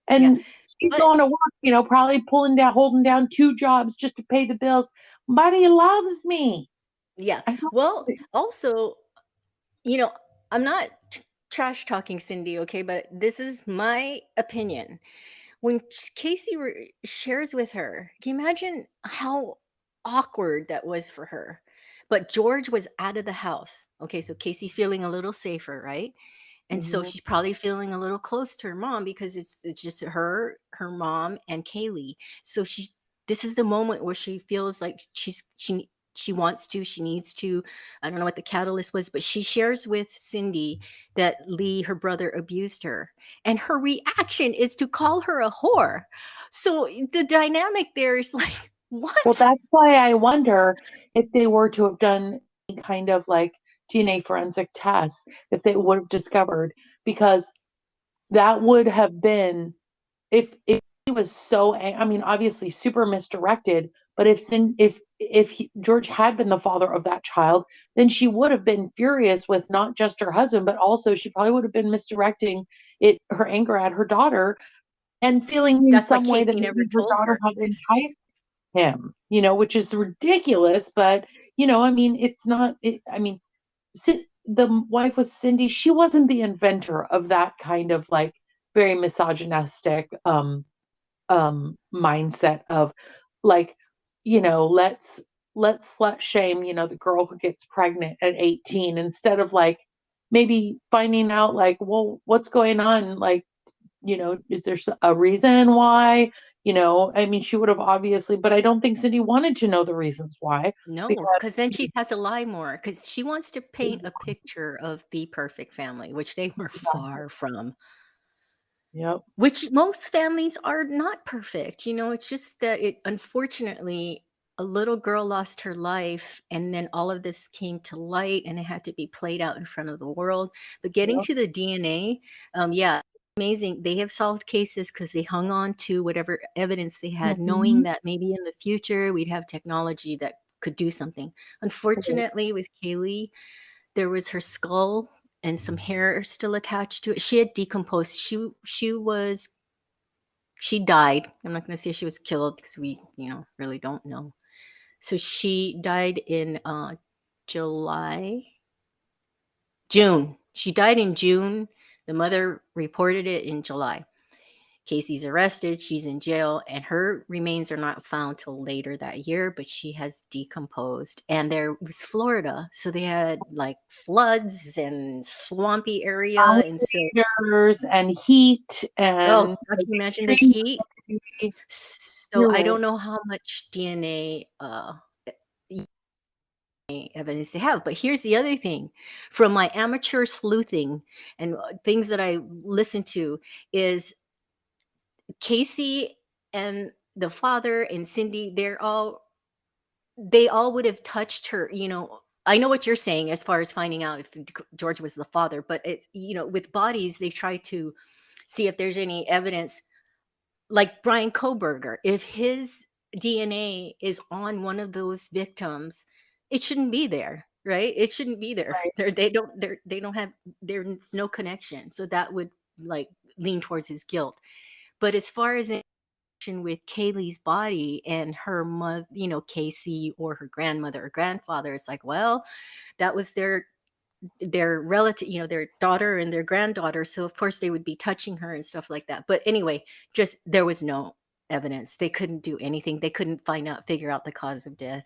Yeah. And he's But going to work, you know, probably holding down two jobs just to pay the bills. But he loves me. yeah. I don't Well, also, you know, I'm not trash talking Cindy, okay, but this is my opinion. When Casey shares with her, can you imagine how awkward that was for her? But George was out of the house. Okay, so Casey's feeling a little safer, right? And so Mhm. she's probably feeling a little close to her mom because it's just her mom, and Kaylee. So this is the moment where she feels like she wants to, she needs to. I don't know what the catalyst was, but she shares with Cindy that Lee, her brother, abused her. And her reaction is to call her a whore. So the dynamic there is like, Well, what? that's why I wonder if they were to have done any kind of like DNA forensic tests, if they would have discovered, because that would have been if he was so I mean obviously super misdirected, but if George had been the father of that child, then she would have been furious with not just her husband, but also she probably would have been misdirecting her anger at her daughter and feeling in That's why some way that Casey never maybe her told daughter her. had enticed him, you know, which is ridiculous. But you know, I mean, it's not. I mean, the wife was Cindy. She wasn't the inventor of that kind of like very misogynistic mindset of like, you know, let's slut shame, you know, the girl who gets pregnant at 18 instead of like maybe finding out like, well, what's going on? Like, you know, is there a reason why? You know, I mean, she would have obviously, but I don't think Cindy wanted to know the reasons why No, because because then she has to lie more because she wants to paint a picture of the perfect family, which they were far from. yep, Which most families are not perfect. It's just that it unfortunately a little girl lost her life and then all of this came to light and it had to be played out in front of the world. But getting yep. to the DNA, yeah, amazing. They have solved cases because they hung on to whatever evidence they had, knowing Mhm. that maybe in the future we'd have technology that could do something. Right. Unfortunately, with Kaylee, there was her skull and some hair still attached to it. She had decomposed. She died. I'm not going to say she was killed because we, really don't know. So she died in July, June. She died in June. The mother reported it in July. Casey's arrested. She's in jail, and her remains are not found till later that year. But she has decomposed. And there was Florida, so they had like floods and swampy area, and so Alligators and heat oh, and can like you imagine the extreme heat? heat. So You're I right. don't know how much DNA evidence they have. But here's the other thing from my amateur sleuthing and things that I listen to is Casey and the father and Cindy, they all would have touched her. I know what you're saying as far as finding out if George was the father, but it's, with bodies, they try to see if there's any evidence like Brian Koberger, if his DNA is on one of those victims, it shouldn't be there, right? It shouldn't be there. Right. They don't have there's no connection. So that would like lean towards his guilt. But as far as in connection with Kaylee's body and her mother, Casey or her grandmother or grandfather, it's like, well, that was their relative, their daughter and their granddaughter. So of course they would be touching her and stuff like that. But anyway, just there was no evidence. They couldn't do anything. They couldn't figure out the cause of death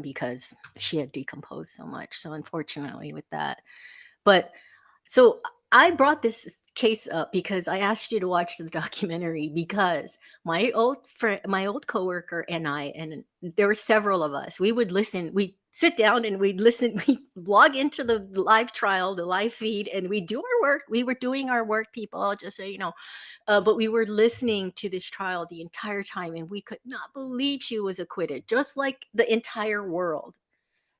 because she had decomposed so much. So unfortunately, with that, but so I brought this case up because I asked you to watch the documentary because my old friend, my old coworker and I, and there were several of us, we would listen, we sit down and we'd listen, we log into the live trial, the live feed, and we do our work. We were doing our work, people, just so you know. But we were listening to this trial the entire time and we could not believe she was acquitted, just like the entire world.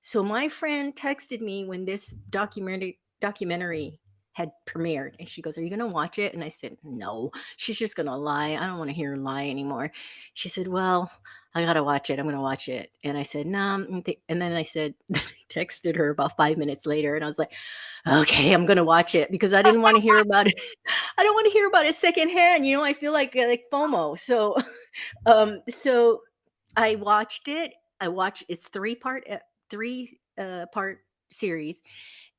So my friend texted me when this documentary had premiered and she goes, "Are you going to watch it?" And I said, "No. She's just going to lie. I don't want to hear her lie anymore." She said, "Well, I gotta watch it. I'm gonna watch it. And I said, no. Nah. And then I said, texted her about 5 minutes later, and I was like, okay, I'm gonna watch it because I didn't want to hear about it. I don't want to hear about it secondhand. I feel like FOMO. So I watched it. It's three part series.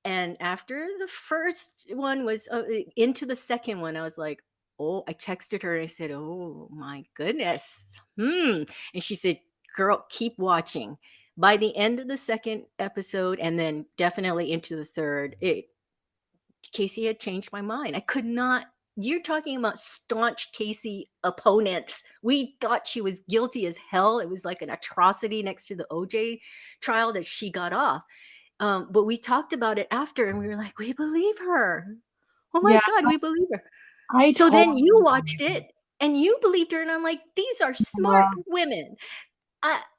And after the first one was into the second one, I was like, oh, I texted her and I said, oh my goodness. And she said, girl, keep watching. By the end of the second episode, and then definitely into the third, Casey had changed my mind. I could not. You're talking about staunch Casey opponents. We thought she was guilty as hell. It was like an atrocity next to the OJ trial that she got off. But we talked about it after, and we were like, we believe her. Oh my Yeah, God, we believe her. I So then you totally watched it and you believed her, and I'm like, these are smart love women.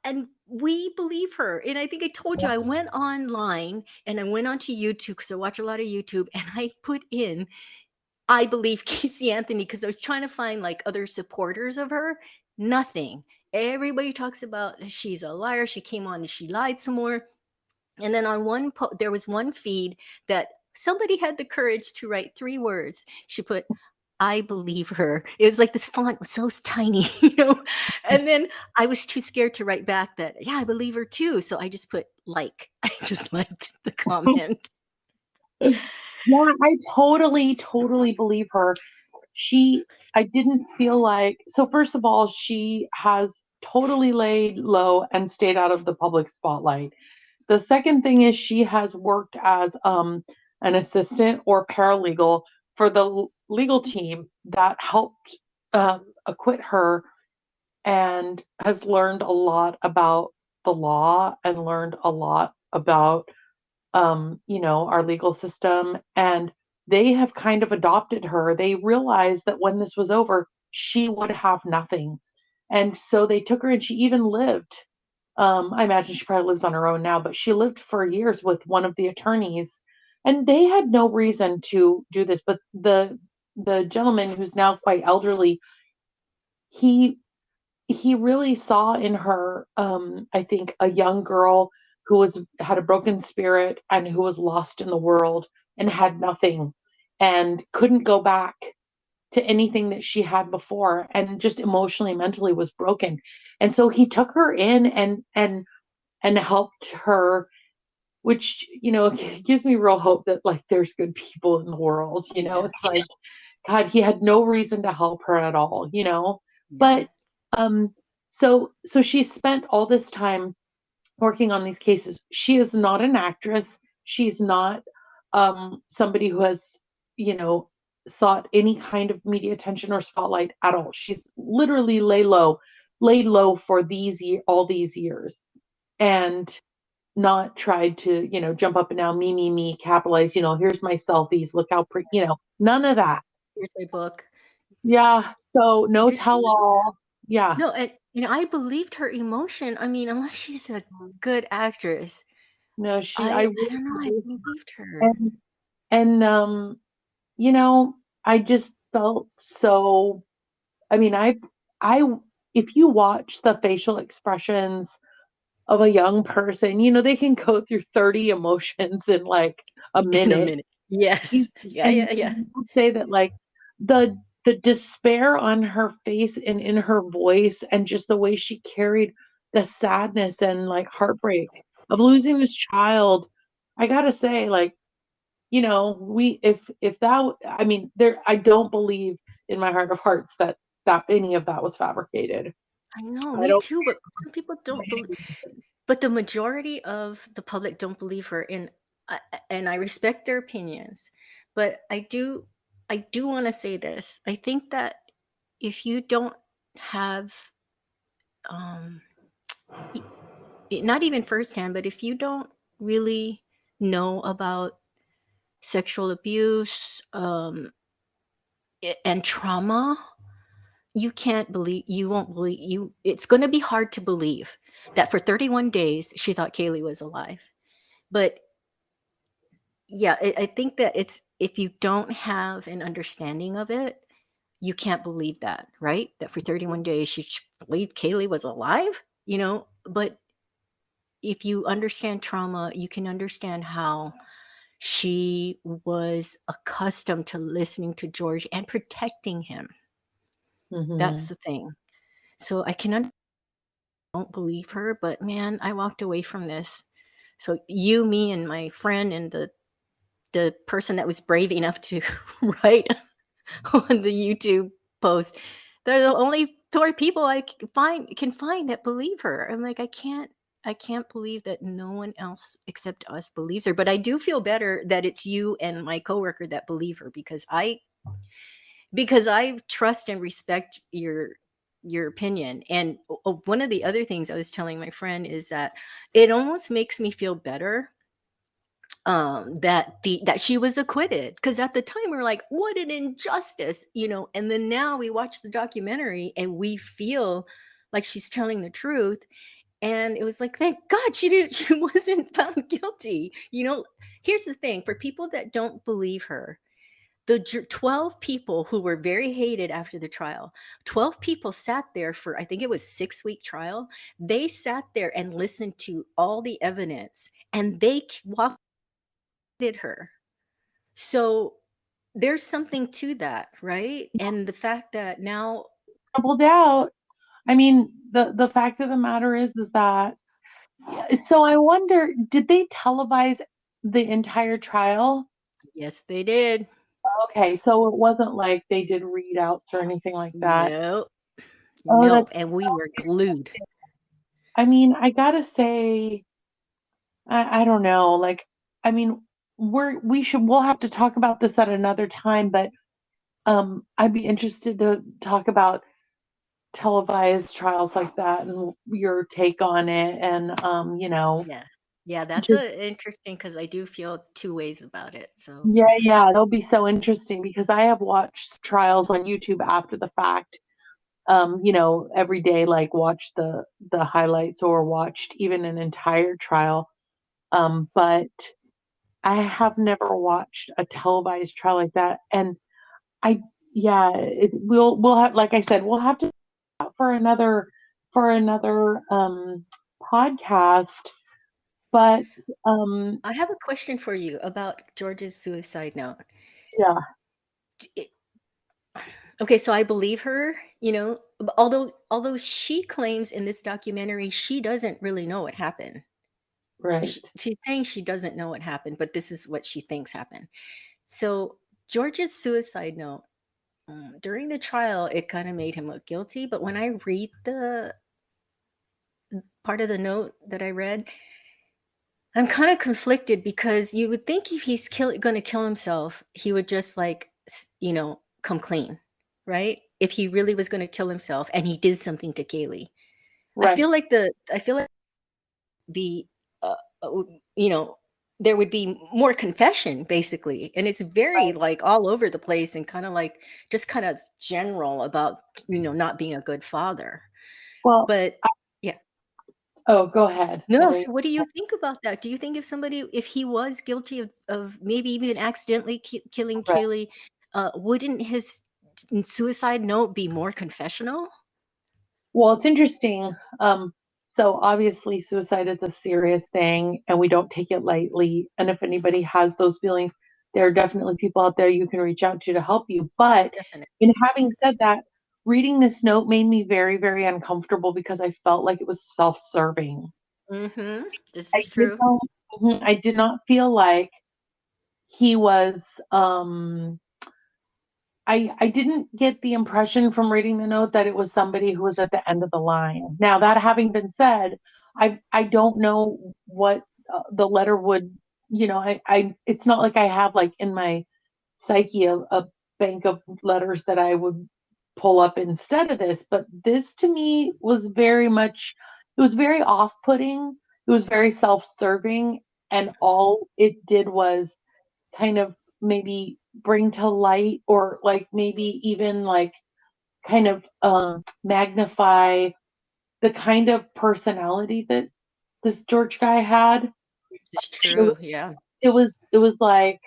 And we believe her. And I think I told you, I went online and I went onto YouTube because I watch a lot of YouTube, and I put in, I believe Casey Anthony, because I was trying to find like other supporters of her. Nothing. Everybody talks about she's a liar. She came on and she lied some more. And then on there was one feed that somebody had the courage to write 3 words. She put, I believe her. It was like this font was so tiny, And then I was too scared to write back that, yeah, I believe her too. So I just put like, I just liked the comment. Yeah, I totally believe her. I didn't feel like, so first of all, she has totally laid low and stayed out of the public spotlight. The second thing is she has worked as an assistant or paralegal for the legal team that helped acquit her, and has learned a lot about the law and learned a lot about our legal system. And they have kind of adopted her. They realized that when this was over, she would have nothing. And so they took her, and she even lived. I imagine she probably lives on her own now, but she lived for years with one of the attorneys. And they had no reason to do this. But the gentleman, who's now quite elderly, he he really saw in her, I think, a young girl who had a broken spirit and who was lost in the world and had nothing and couldn't go back to anything that she had before, and just emotionally, mentally was broken. And so he took her in and helped her, which, gives me real hope that, like, there's good people in the world. Yeah. It's like, God, he had no reason to help her at all. Yeah. But um so she spent all this time working on these cases. She is not an actress. She's not somebody who has, you know, sought any kind of media attention or spotlight at all. She's literally laid low for all these years, and not tried to, jump up and down, me, capitalize, here's my selfies, look how pretty, none of that. Here's my book. Yeah. So no Did she tell all. Yeah. No, and I believed her emotion. I mean, unless she's a good actress, No, I I really don't know. I believe believed her. her. And you know, I just felt so, I mean, I if you watch the facial expressions of a young person, they can go through 30 emotions in like a In a minute. minute. Yes. Yeah, And yeah, yeah. people say that, like, the despair on her face and in her voice, and just the way she carried the sadness and like heartbreak of losing this child. I gotta say, like, we if that I mean, there I don't believe in my heart of hearts that any of that was fabricated. I know, I me don't. too, but some people don't believe, but the majority of the public don't believe her, and I respect their opinions, but I do want to say this. I think that if you don't have um not even firsthand, but if you don't really know about sexual abuse and trauma, you won't believe you. It's going to be hard to believe that for 31 days she thought Kaylee was alive. But yeah, I think that it's, if you don't have an understanding of it, you can't believe that, right? That for 31 days she believed Kaylee was alive. but if you understand trauma, you can understand how she was accustomed to listening to George and protecting him. That's Hmm. the thing. So I don't believe her, but man, I walked away from this. So you, me, and my friend, and the person that was brave enough to write on the YouTube post, they're the only three people I can find that believe her. I'm like, I can't believe that no one else except us believes her. But I do feel better that it's you and my coworker that believe her, because I trust and respect your opinion. And one of the other things I was telling my friend is that it almost makes me feel better, that she was acquitted, because at the time we were like, what an injustice. And then now we watch the documentary and we feel like she's telling the truth. And it was like, thank God she wasn't found guilty. Here's the thing: for people that don't believe her, the 12 people who were very hated after the trial, 12 people sat there for, I think it was 6-week trial. They sat there and listened to all the evidence, and they walked her. So there's something to that, right? And the fact that now, Double doubt. I mean, the fact of the matter is that, so I wonder, did they televise the entire trial? yes, they did. Okay, so it wasn't like they did readouts or anything like that. No, Oh, no, that's and we were glued. I mean, I gotta say, I don't know. Like, I mean, we'll have to talk about this at another time, but I'd be interested to talk about televised trials like that and your take on it, and Yeah. Yeah, that's just interesting, because I do feel two ways about it. So yeah, yeah, that'll be so interesting because I have watched trials on YouTube after the fact. Every day, like watch the highlights or watched even an entire trial. But I have never watched a televised trial like that. And I, yeah, we'll have, like I said, we'll have to for another podcast. But um, I have a question for you about George's suicide note. yeah, It- okay, so I believe her, although she claims in this documentary she doesn't really know what happened. right. She's saying she doesn't know what happened, but this is what she thinks happened. So George's suicide note, during the trial, it kind of made him look guilty. But when I read the part of the note that I read, I'm kind of conflicted, because you would think if he's going to kill himself, he would just like, come clean, right? If he really was going to kill himself and he did something to Kaylee, Right. I feel like be, uh, uh, you know, there would be more confession basically, and it's very like all over the place and kind of like just kind of general about not being a good father. Well, But yeah. oh, go ahead. No, What are you? so what do you think about that? Do you think if he was guilty of maybe even accidentally killing Right. Kaylee, wouldn't his suicide note be more confessional? Well, it's interesting. So obviously suicide is a serious thing and we don't take it lightly. And if anybody has those feelings, there are definitely people out there you can reach out to help you. But Definitely. in having said that, reading this note made me very, very uncomfortable because I felt like it was self-serving. Mm-hmm. This I is did true. not, I did not feel like he was I didn't get the impression from reading the note that it was somebody who was at the end of the line. Now, that having been said, I don't know what the letter would, it's not like I have like in my psyche a bank of letters that I would pull up instead of this, but this to me was very much, it was very off-putting. It was very self-serving, and all it did was kind of maybe bring to light or like maybe even like kind of magnify the kind of personality that this George guy had. It's It, true. Yeah. it was like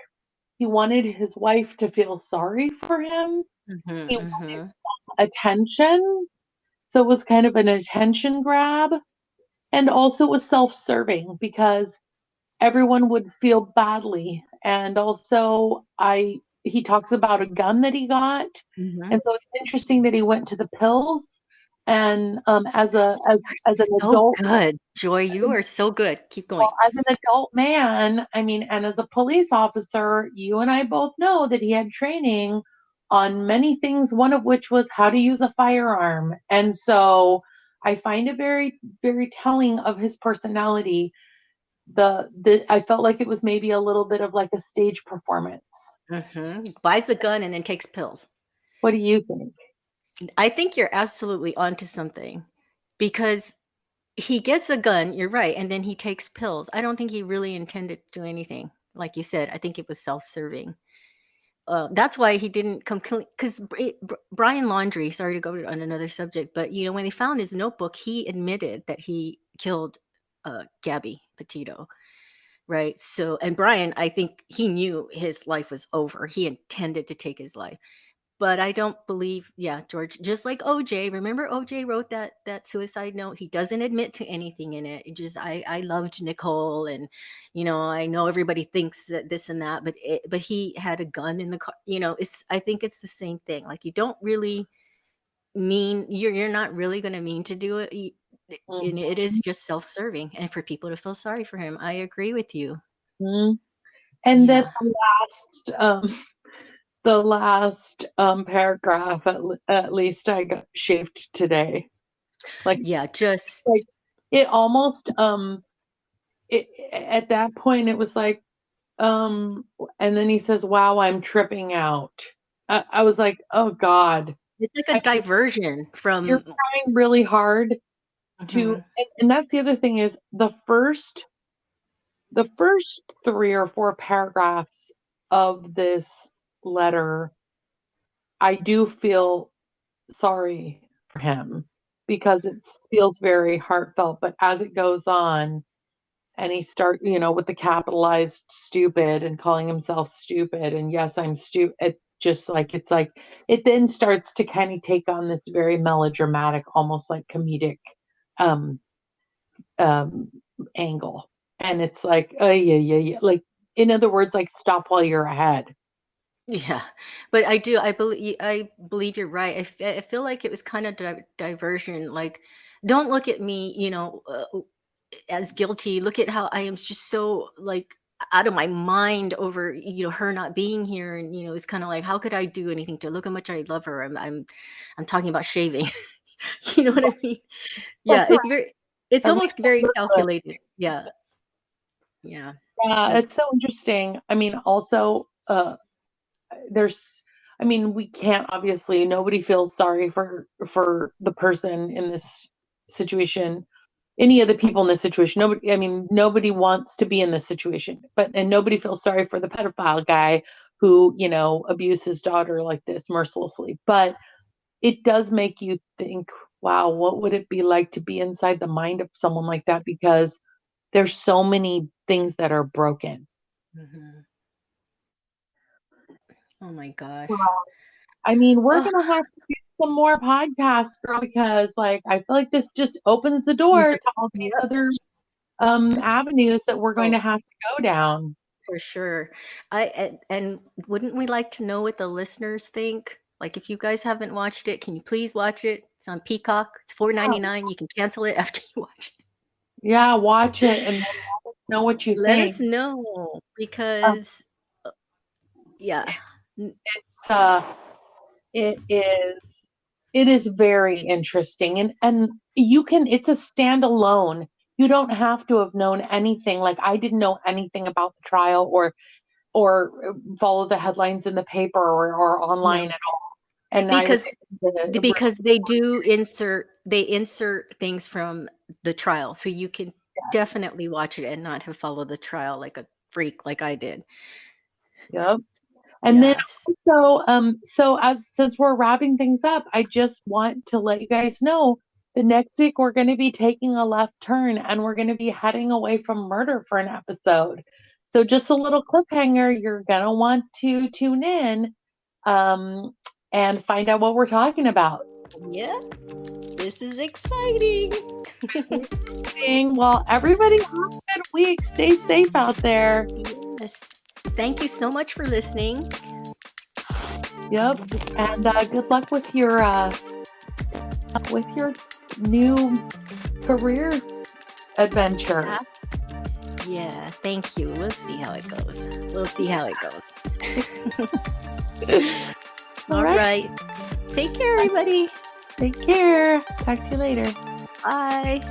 he wanted his wife to feel sorry for him. Mm-hmm, He wanted mm-hmm. attention. So it was kind of an attention grab. And also it was self-serving because everyone would feel badly. And also I he talks about a gun that he got. Mhm. And so it's interesting that he went to the pills. And as an So adult, good. Joy, you are so good. Keep going. well, as an adult man, I mean, and as a police officer, you and I both know that he had training on many things, one of which was how to use a firearm. And so I find it very, very telling of his personality. The I felt like it was maybe a little bit of like a stage performance. Buys a gun and then takes pills. What do you think? I think you're absolutely onto something because he gets a gun, you're right, and then he takes pills. I don't think he really intended to do anything. Like you said, I think it was self-serving. That's why he didn't come because Brian Laundrie, sorry to go on another subject, but when they found his notebook, he admitted that he killed Gabby Petito, right? So, and Brian, I think he knew his life was over. He intended to take his life. But I don't believe, yeah, George, just like OJ, remember OJ wrote that suicide note? He doesn't admit to anything in it. It just I loved Nicole, and I know everybody thinks that this and that, but he had a gun in the car. It's I think it's the same thing. Like you don't really mean you're not really going to mean to do it. And it is Mhm. just self-serving and for people to feel sorry for him. I agree with you. Mhm. And then Yeah. the last paragraph at least I got shaved today. Like Yeah, just like it almost it at that point it was like um and then he says, "Wow, I'm tripping out." I was like, "Oh God." it's like I a mean, diversion you're from trying really hard to mhm. and that's the other thing is the first 3 or 4 paragraphs of this letter, I do feel sorry for him because it feels very heartfelt, but as it goes on and he with the capitalized stupid and calling himself stupid and yes, I'm stupid. It's like it then starts to kind of take on this very melodramatic, almost like comedic um um angle. And it's like, oh yeah, yeah, yeah. Like in other words, like stop while you're ahead. Yeah, but I believe you're right. I feel like it was kind of diversion. Like, don't look at me, as guilty. Look at how I am just so like out of my mind over her not being here, and it's kind of like how could I do anything to look how much I love her. I'm talking about shaving. You know what I mean? Yeah, That's it's right. very, it's Every almost very calculated. Yeah, yeah, Yeah, it, it's so interesting. I mean, also, there's I mean, we can't obviously nobody feels sorry for the person in this situation, any of the people in this situation. Nobody I mean, nobody wants to be in this situation, but and nobody feels sorry for the pedophile guy who, abused his daughter like this mercilessly. But it does make you think, wow, what would it be like to be inside the mind of someone like that? Because there's so many things that are broken. mhm. Oh my gosh. Wow. I mean, we're Oh, gonna have to do some more podcasts, girl, because like I feel like this just opens the you door said, to all these yep. other avenues that we're going Oh, to have to go down. for sure. And wouldn't we like to know what the listeners think? Like if you guys haven't watched it, can you please watch it? It's on Peacock. It's Yeah, 4.99. You can cancel it after you watch it. yeah, watch it and let us know what you Let us think. know Um, because yeah. N- uh, it is it is very interesting and you can it's a standalone. You don't have to have known anything. Like I didn't know anything about the trial or follow the headlines in the paper or online No, at all. And I was because able to because they insert things from the trial, so you can definitely watch it and not have followed the trial like a freak like I did. yep. And then Yes. also, so as since we're wrapping things up, I just want to let you guys know the next week we're going to be taking a left turn and we're going to be heading away from murder for an episode. So just a little cliffhanger, you're going to want to tune in um, and find out what we're talking about. Yeah, this is exciting. Well, everybody have a good week. Stay safe out there. Yes. Thank you so much for listening. Yep. And good luck with your new career adventure. Yeah, thank you. We'll see how it goes. All right. Take care, everybody. Take care. Talk to you later. Bye.